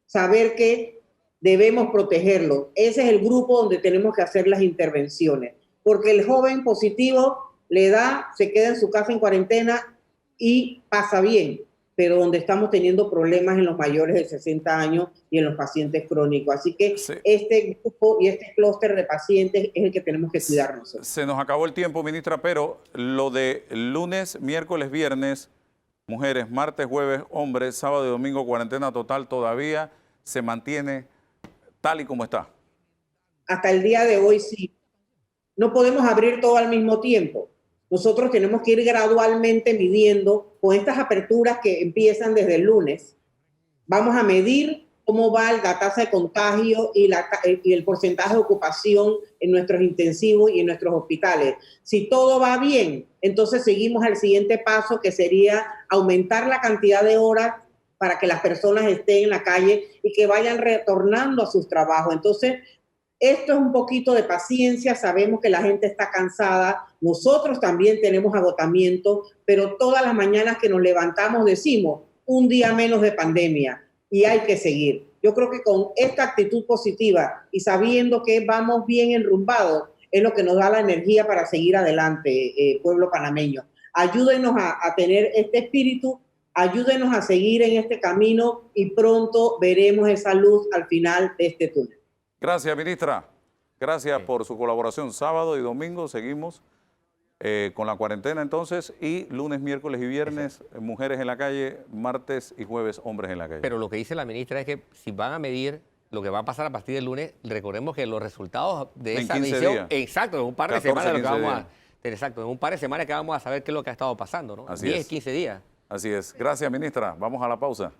saber que debemos protegerlos. Ese es el grupo donde tenemos que hacer las intervenciones, porque el joven positivo le da, se queda en su casa en cuarentena y pasa bien, pero donde estamos teniendo problemas en los mayores de 60 años y en los pacientes crónicos. Así que sí, este grupo y este clúster de pacientes es el que tenemos que cuidarnos. Se nos acabó el tiempo, ministra, pero lo de lunes, miércoles, viernes, mujeres, martes, jueves, hombres, sábado y domingo, cuarentena total, todavía se mantiene tal y como está. Hasta el día de hoy sí. No podemos abrir todo al mismo tiempo. Nosotros tenemos que ir gradualmente midiendo con estas aperturas que empiezan desde el lunes. Vamos a medir cómo va la tasa de contagio y el porcentaje de ocupación en nuestros intensivos y en nuestros hospitales. Si todo va bien, entonces seguimos al siguiente paso, que sería aumentar la cantidad de horas para que las personas estén en la calle y que vayan retornando a sus trabajos. Entonces, Esto es un poquito de paciencia, sabemos que la gente está cansada, nosotros también tenemos agotamiento, pero todas las mañanas que nos levantamos decimos, un día menos de pandemia y hay que seguir. Yo creo que con esta actitud positiva y sabiendo que vamos bien enrumbados, es lo que nos da la energía para seguir adelante, pueblo panameño. Ayúdenos a tener este espíritu, ayúdenos a seguir en este camino y pronto veremos esa luz al final de este túnel. Gracias, ministra. Gracias por su colaboración. Sábado y domingo seguimos con la cuarentena entonces, y lunes, miércoles y viernes mujeres en la calle, martes y jueves hombres en la calle. Pero lo que dice la ministra es que si van a medir lo que va a pasar a partir del lunes, recordemos que los resultados de esa medición, exacto, en un par de semanas lo que vamos a, exacto, en un par de semanas que vamos a saber qué es lo que ha estado pasando, ¿no? Así 10, es. 15 días. Así es. Gracias, ministra. Vamos a la pausa.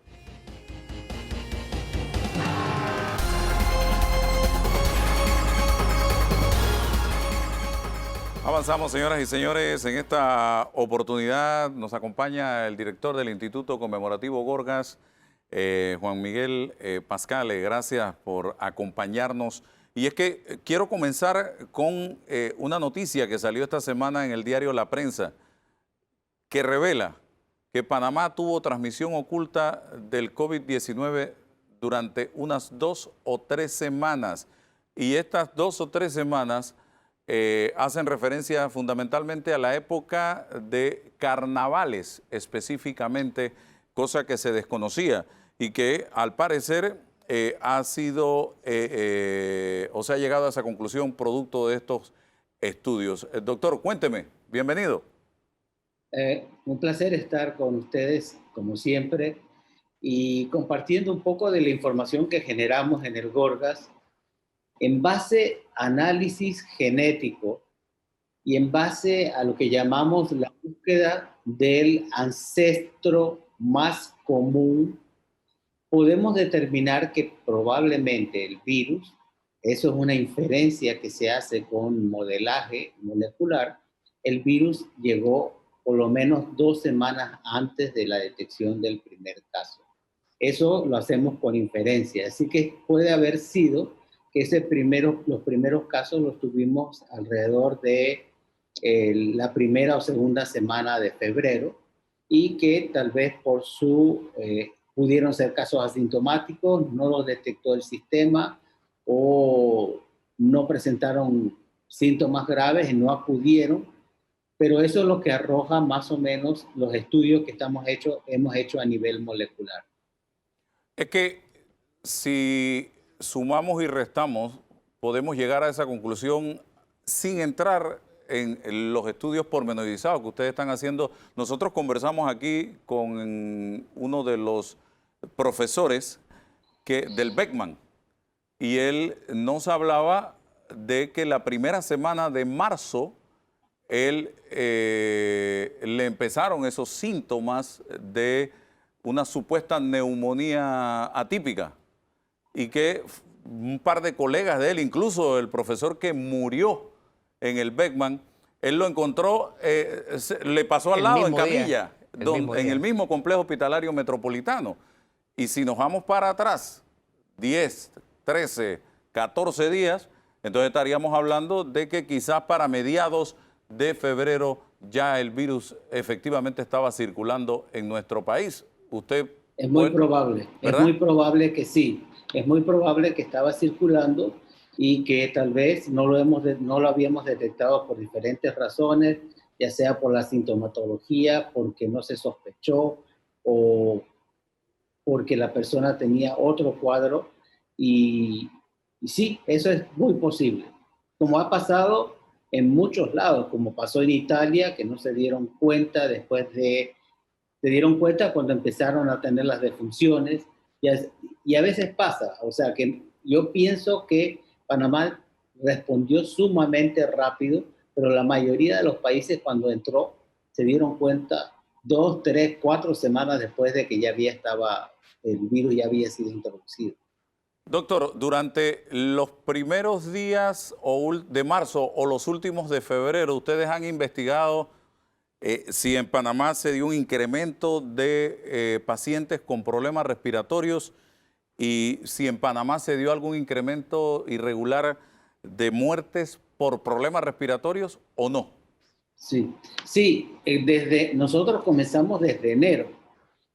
Avanzamos, señoras y señores. En esta oportunidad nos acompaña el director del Instituto Conmemorativo Gorgas, Juan Miguel Pascale. Gracias por acompañarnos. Y es que quiero comenzar con una noticia que salió esta semana en el diario La Prensa, que revela que Panamá tuvo transmisión oculta del COVID-19 durante unas 2 o 3 semanas. Y estas 2 o 3 semanas hacen referencia fundamentalmente a la época de carnavales específicamente, cosa que se desconocía y que al parecer ha sido o se ha llegado a esa conclusión producto de estos estudios. Doctor, cuénteme, bienvenido. Un placer estar con ustedes, como siempre, y compartiendo un poco de la información que generamos en el Gorgas en base a análisis genético y en base a lo que llamamos la búsqueda del ancestro más común. Podemos determinar que probablemente el virus, eso es una inferencia que se hace con modelaje molecular, el virus llegó por lo menos 2 semanas antes de la detección del primer caso. Eso lo hacemos con inferencia, así que puede haber sido que los primeros casos los tuvimos alrededor de la primera o segunda semana de febrero y que tal vez por pudieron ser casos asintomáticos, no los detectó el sistema o no presentaron síntomas graves y no acudieron. Pero eso es lo que arroja más o menos los estudios que hemos hecho a nivel molecular. Es que si sumamos y restamos, podemos llegar a esa conclusión sin entrar en los estudios pormenorizados que ustedes están haciendo. Nosotros conversamos aquí con uno de los profesores del Beckman y él nos hablaba de que la primera semana de marzo le empezaron esos síntomas de una supuesta neumonía atípica y que un par de colegas de él, incluso el profesor que murió en el Beckman, él lo encontró, le pasó al lado en camilla, en el mismo complejo hospitalario metropolitano. Y si nos vamos para atrás, 10, 13, 14 días, entonces estaríamos hablando de que quizás para mediados de febrero ya el virus efectivamente estaba circulando en nuestro país. Usted... Es muy probable, ¿verdad? Es muy probable que sí. Es muy probable que estaba circulando y que tal vez no lo habíamos detectado por diferentes razones, ya sea por la sintomatología, porque no se sospechó o porque la persona tenía otro cuadro. Y sí, eso es muy posible. Como ha pasado en muchos lados, como pasó en Italia, que no se dieron cuenta se dieron cuenta cuando empezaron a tener las defunciones, y a veces pasa, o sea que yo pienso que Panamá respondió sumamente rápido, pero la mayoría de los países cuando entró se dieron cuenta 2, 3, 4 semanas después de que el virus ya había sido introducido. Doctor, durante los primeros días de marzo o los últimos de febrero, ¿ustedes han investigado si en Panamá se dio un incremento de pacientes con problemas respiratorios y si en Panamá se dio algún incremento irregular de muertes por problemas respiratorios o no? Sí, sí, nosotros comenzamos desde enero.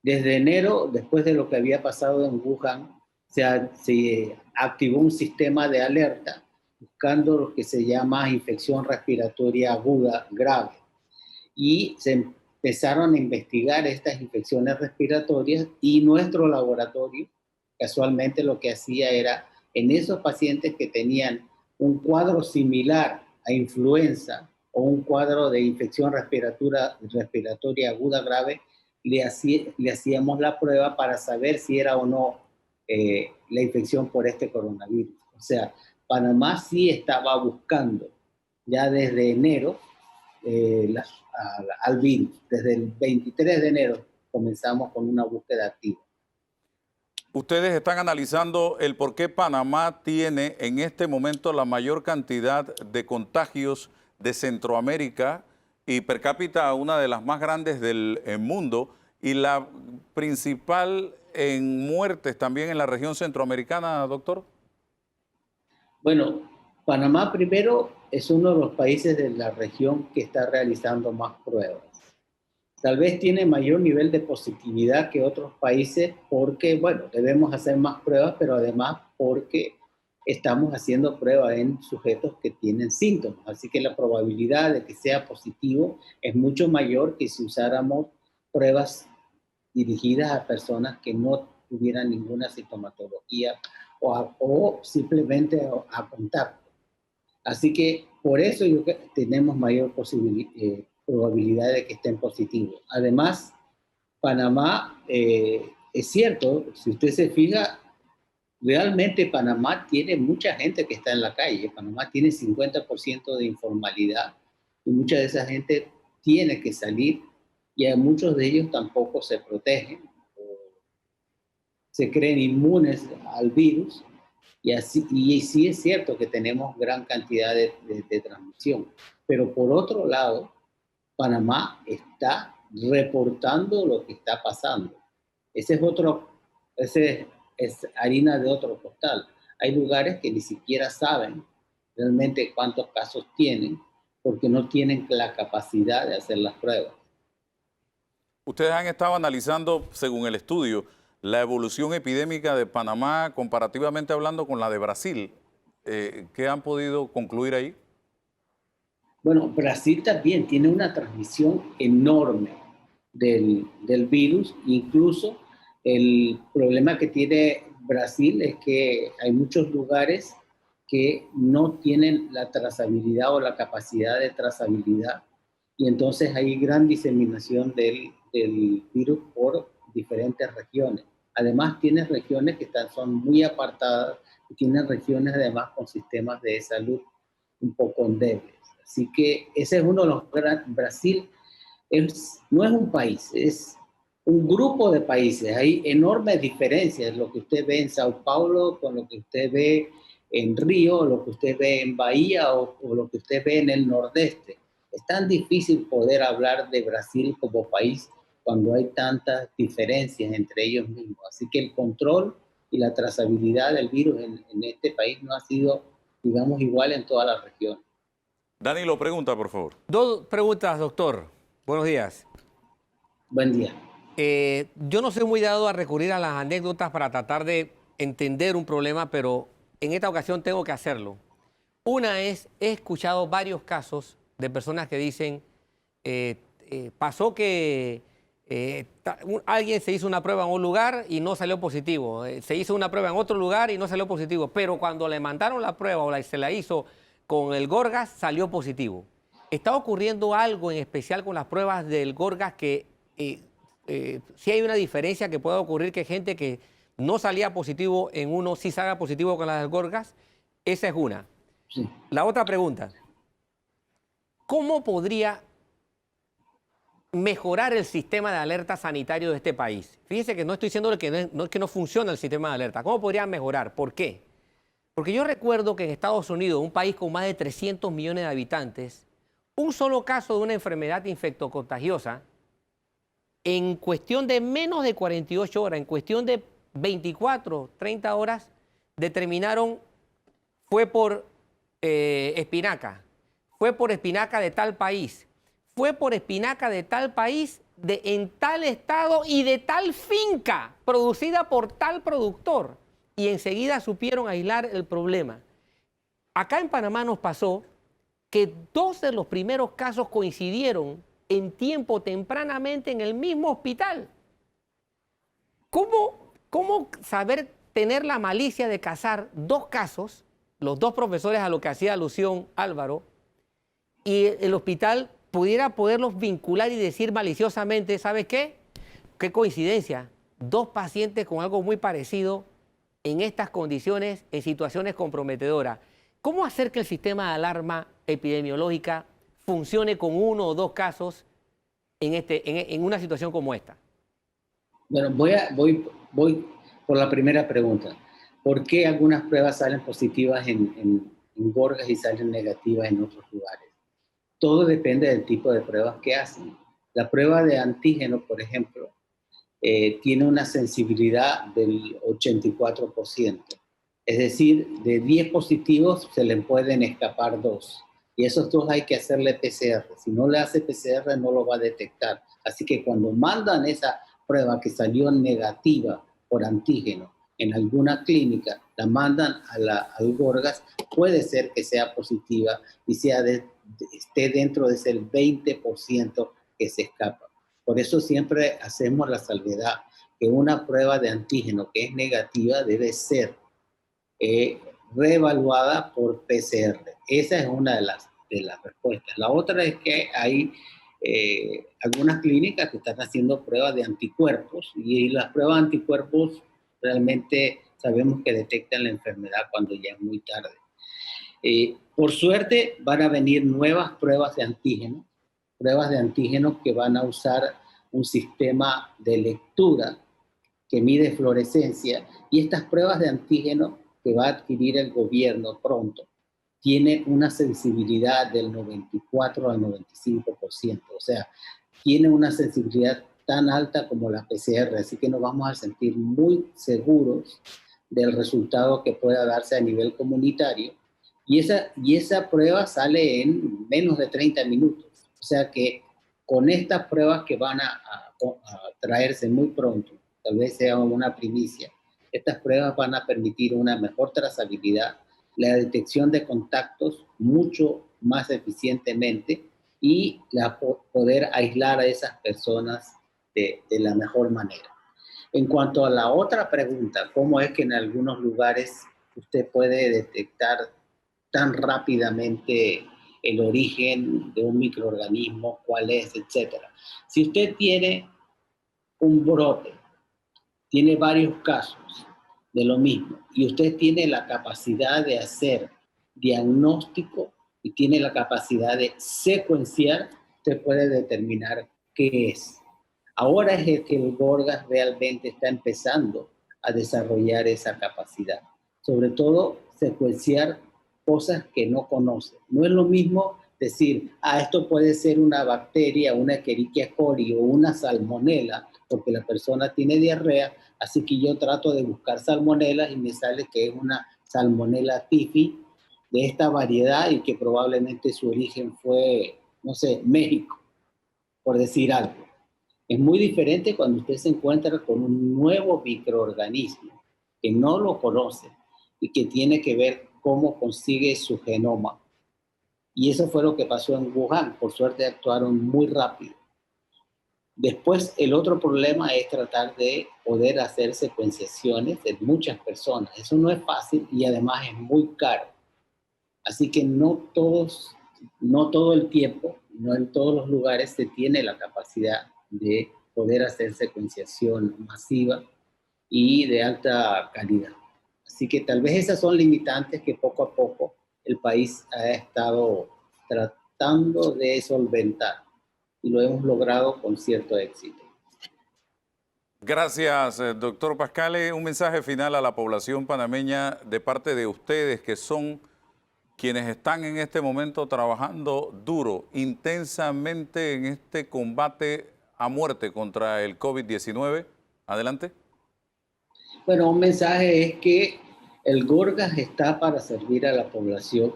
Desde enero, después de lo que había pasado en Wuhan, se activó un sistema de alerta buscando lo que se llama infección respiratoria aguda grave. Y se empezaron a investigar estas infecciones respiratorias y nuestro laboratorio casualmente lo que hacía era en esos pacientes que tenían un cuadro similar a influenza o un cuadro de infección respiratoria aguda grave, le hacíamos la prueba para saber si era o no la infección por este coronavirus. O sea, Panamá sí estaba buscando ya desde enero al virus. Desde el 23 de enero comenzamos con una búsqueda activa. Ustedes están analizando el por qué Panamá tiene en este momento la mayor cantidad de contagios de Centroamérica y per cápita una de las más grandes del mundo y la principal en muertes también en la región centroamericana, doctor. Bueno, Panamá primero es uno de los países de la región que está realizando más pruebas. Tal vez tiene mayor nivel de positividad que otros países porque, bueno, debemos hacer más pruebas, pero además porque estamos haciendo pruebas en sujetos que tienen síntomas. Así que la probabilidad de que sea positivo es mucho mayor que si usáramos pruebas dirigidas a personas que no tuvieran ninguna sintomatología o simplemente a contacto. Así que por eso tenemos mayor probabilidad de que estén positivos. Además, Panamá, es cierto, si usted se fija, realmente Panamá tiene mucha gente que está en la calle. Panamá tiene 50% de informalidad y mucha de esa gente tiene que salir y a muchos de ellos tampoco se protegen, se creen inmunes al virus. Y sí es cierto que tenemos gran cantidad de transmisión. Pero por otro lado, Panamá está reportando lo que está pasando. Ese es harina de otro costal. Hay lugares que ni siquiera saben realmente cuántos casos tienen porque no tienen la capacidad de hacer las pruebas. Ustedes han estado analizando, según el estudio, la evolución epidémica de Panamá comparativamente hablando con la de Brasil. ¿Qué han podido concluir ahí? Bueno, Brasil también tiene una transmisión enorme del virus. Incluso el problema que tiene Brasil es que hay muchos lugares que no tienen la trazabilidad o la capacidad de trazabilidad. Y entonces hay gran diseminación del virus por diferentes regiones. Además, tiene regiones que son muy apartadas y tienen regiones además con sistemas de salud un poco endebles. Así que ese es uno de los... Brasil no es un país, es un grupo de países. Hay enormes diferencias, lo que usted ve en Sao Paulo con lo que usted ve en Río, lo que usted ve en Bahía o lo que usted ve en el Nordeste. Es tan difícil poder hablar de Brasil como país cuando hay tantas diferencias entre ellos mismos. Así que el control y la trazabilidad del virus en este país no ha sido, digamos, igual en toda la región. Dani lo pregunta, por favor. Dos preguntas, doctor. Buenos días. Buen día. Yo no soy muy dado a recurrir a las anécdotas para tratar de entender un problema, pero en esta ocasión tengo que hacerlo. Una es, he escuchado varios casos de personas que dicen, pasó que alguien se hizo una prueba en un lugar y no salió positivo. Se hizo una prueba en otro lugar y no salió positivo. Pero cuando le mandaron la prueba o se la hizo con el Gorgas, salió positivo. ¿Está ocurriendo algo en especial con las pruebas del Gorgas que sí hay una diferencia que pueda ocurrir que gente que no salía positivo en uno sí salga positivo con las del Gorgas? Esa es una. Sí. La otra pregunta, ¿cómo podría mejorar el sistema de alerta sanitario de este país? Fíjese que no estoy diciendo que no funciona el sistema de alerta. ¿Cómo podría mejorar? ¿Por qué? Porque yo recuerdo que en Estados Unidos, un país con más de 300 millones de habitantes, un solo caso de una enfermedad infectocontagiosa, en cuestión de menos de 48 horas, en cuestión de 24, 30 horas, determinaron, fue por espinaca, fue por espinaca de tal país, fue por espinaca de tal país, en tal estado y de tal finca, producida por tal productor. Y enseguida supieron aislar el problema. Acá en Panamá nos pasó que 2 de los primeros casos coincidieron en tiempo tempranamente en el mismo hospital. ¿Cómo saber tener la malicia de cazar 2 casos, los 2 profesores a lo que hacía alusión Álvaro, y el hospital pudiera poderlos vincular y decir maliciosamente, ¿sabes qué? Qué coincidencia, 2 pacientes con algo muy parecido en estas condiciones, en situaciones comprometedoras. ¿Cómo hacer que el sistema de alarma epidemiológica funcione con 1 o 2 casos en una situación como esta? Bueno, voy por la primera pregunta. ¿Por qué algunas pruebas salen positivas en Gorgas y salen negativas en otros lugares? Todo depende del tipo de pruebas que hacen. La prueba de antígeno, por ejemplo, tiene una sensibilidad del 84%. Es decir, de 10 positivos se le pueden escapar 2. Y esos 2 hay que hacerle PCR. Si no le hace PCR, no lo va a detectar. Así que cuando mandan esa prueba que salió negativa por antígeno en alguna clínica, la mandan al Gorgas, puede ser que sea positiva y esté dentro de ese 20% que se escapa. Por eso siempre hacemos la salvedad que una prueba de antígeno que es negativa debe ser reevaluada por PCR. Esa es una de las respuestas. La otra es que hay algunas clínicas que están haciendo pruebas de anticuerpos y las pruebas de anticuerpos realmente sabemos que detectan la enfermedad cuando ya es muy tarde. Por suerte van a venir nuevas pruebas de antígenos que van a usar un sistema de lectura que mide fluorescencia, y estas pruebas de antígeno que va a adquirir el gobierno pronto tiene una sensibilidad del 94 al 95%, o sea, tiene una sensibilidad tan alta como la PCR, así que nos vamos a sentir muy seguros del resultado que pueda darse a nivel comunitario, y esa prueba sale en menos de 30 minutos, o sea que con estas pruebas que van a traerse muy pronto, tal vez sea una primicia, estas pruebas van a permitir una mejor trazabilidad, la detección de contactos mucho más eficientemente y poder aislar a esas personas de la mejor manera. En cuanto a la otra pregunta, ¿cómo es que en algunos lugares usted puede detectar tan rápidamente el origen de un microorganismo, cuál es, etcétera? Si usted tiene un brote, tiene varios casos de lo mismo, y usted tiene la capacidad de hacer diagnóstico y tiene la capacidad de secuenciar, usted puede determinar qué es. Ahora es que el Gorgas realmente está empezando a desarrollar esa capacidad. Sobre todo, secuenciar cosas que no conoce. No es lo mismo decir, esto puede ser una bacteria, una Escherichia coli o una salmonela, porque la persona tiene diarrea, así que yo trato de buscar salmonelas y me sale que es una salmonella typhi de esta variedad y que probablemente su origen fue, no sé, México, por decir algo. Es muy diferente cuando usted se encuentra con un nuevo microorganismo que no lo conoce y que tiene que ver cómo consigue su genoma. Y eso fue lo que pasó en Wuhan. Por suerte actuaron muy rápido. Después, el otro problema es tratar de poder hacer secuenciaciones de muchas personas. Eso no es fácil y además es muy caro. Así que no todo el tiempo, no en todos los lugares se tiene la capacidad de poder hacer secuenciación masiva y de alta calidad. Así que tal vez esas son limitantes que poco a poco el país ha estado tratando de solventar y lo hemos logrado con cierto éxito. Gracias, doctor Pascale. Un mensaje final a la población panameña de parte de ustedes, que son quienes están en este momento trabajando duro, intensamente en este combate a muerte contra el COVID-19. Adelante. Bueno, un mensaje es que el Gorgas está para servir a la población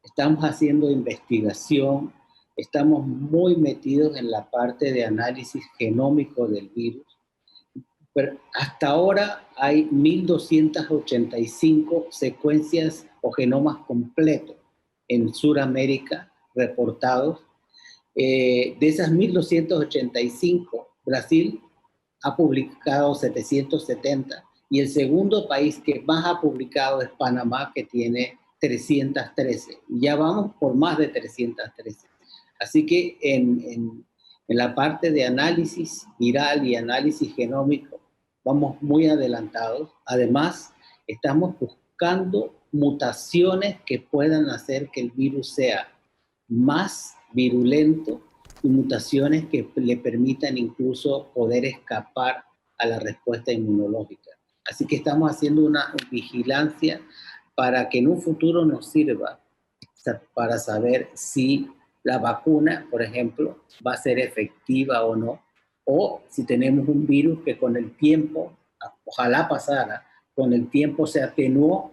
estamos haciendo investigación, estamos muy metidos en la parte de análisis genómico del virus. Pero hasta ahora hay 1.285 secuencias o genomas completos en Sudamérica reportados. De esas 1.285, Brasil ha publicado 770 y el segundo país que más ha publicado es Panamá, que tiene 313. Ya vamos por más de 313. Así que en la parte de análisis viral y análisis genómico vamos muy adelantados. Además, estamos buscando mutaciones que puedan hacer que el virus sea más virulento y mutaciones que le permitan incluso poder escapar a la respuesta inmunológica. Así que estamos haciendo una vigilancia para que en un futuro nos sirva para saber si la vacuna, por ejemplo, va a ser efectiva o no, o si tenemos un virus que con el tiempo, ojalá pasara, con el tiempo se atenuó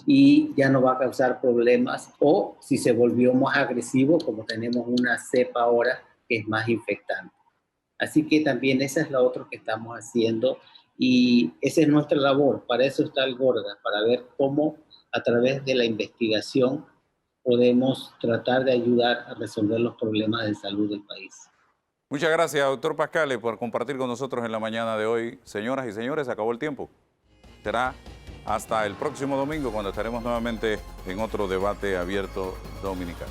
y ya no va a causar problemas, o si se volvió más agresivo, como tenemos una cepa ahora que es más infectante. Así que también esa es la otra que estamos haciendo y esa es nuestra labor. Para eso está el Gorgas, para ver cómo a través de la investigación podemos tratar de ayudar a resolver los problemas de salud del país. Muchas gracias, doctor Pascale, por compartir con nosotros en la mañana de hoy. Señoras y señores, acabó el tiempo. Será hasta el próximo domingo cuando estaremos nuevamente en otro debate abierto dominical.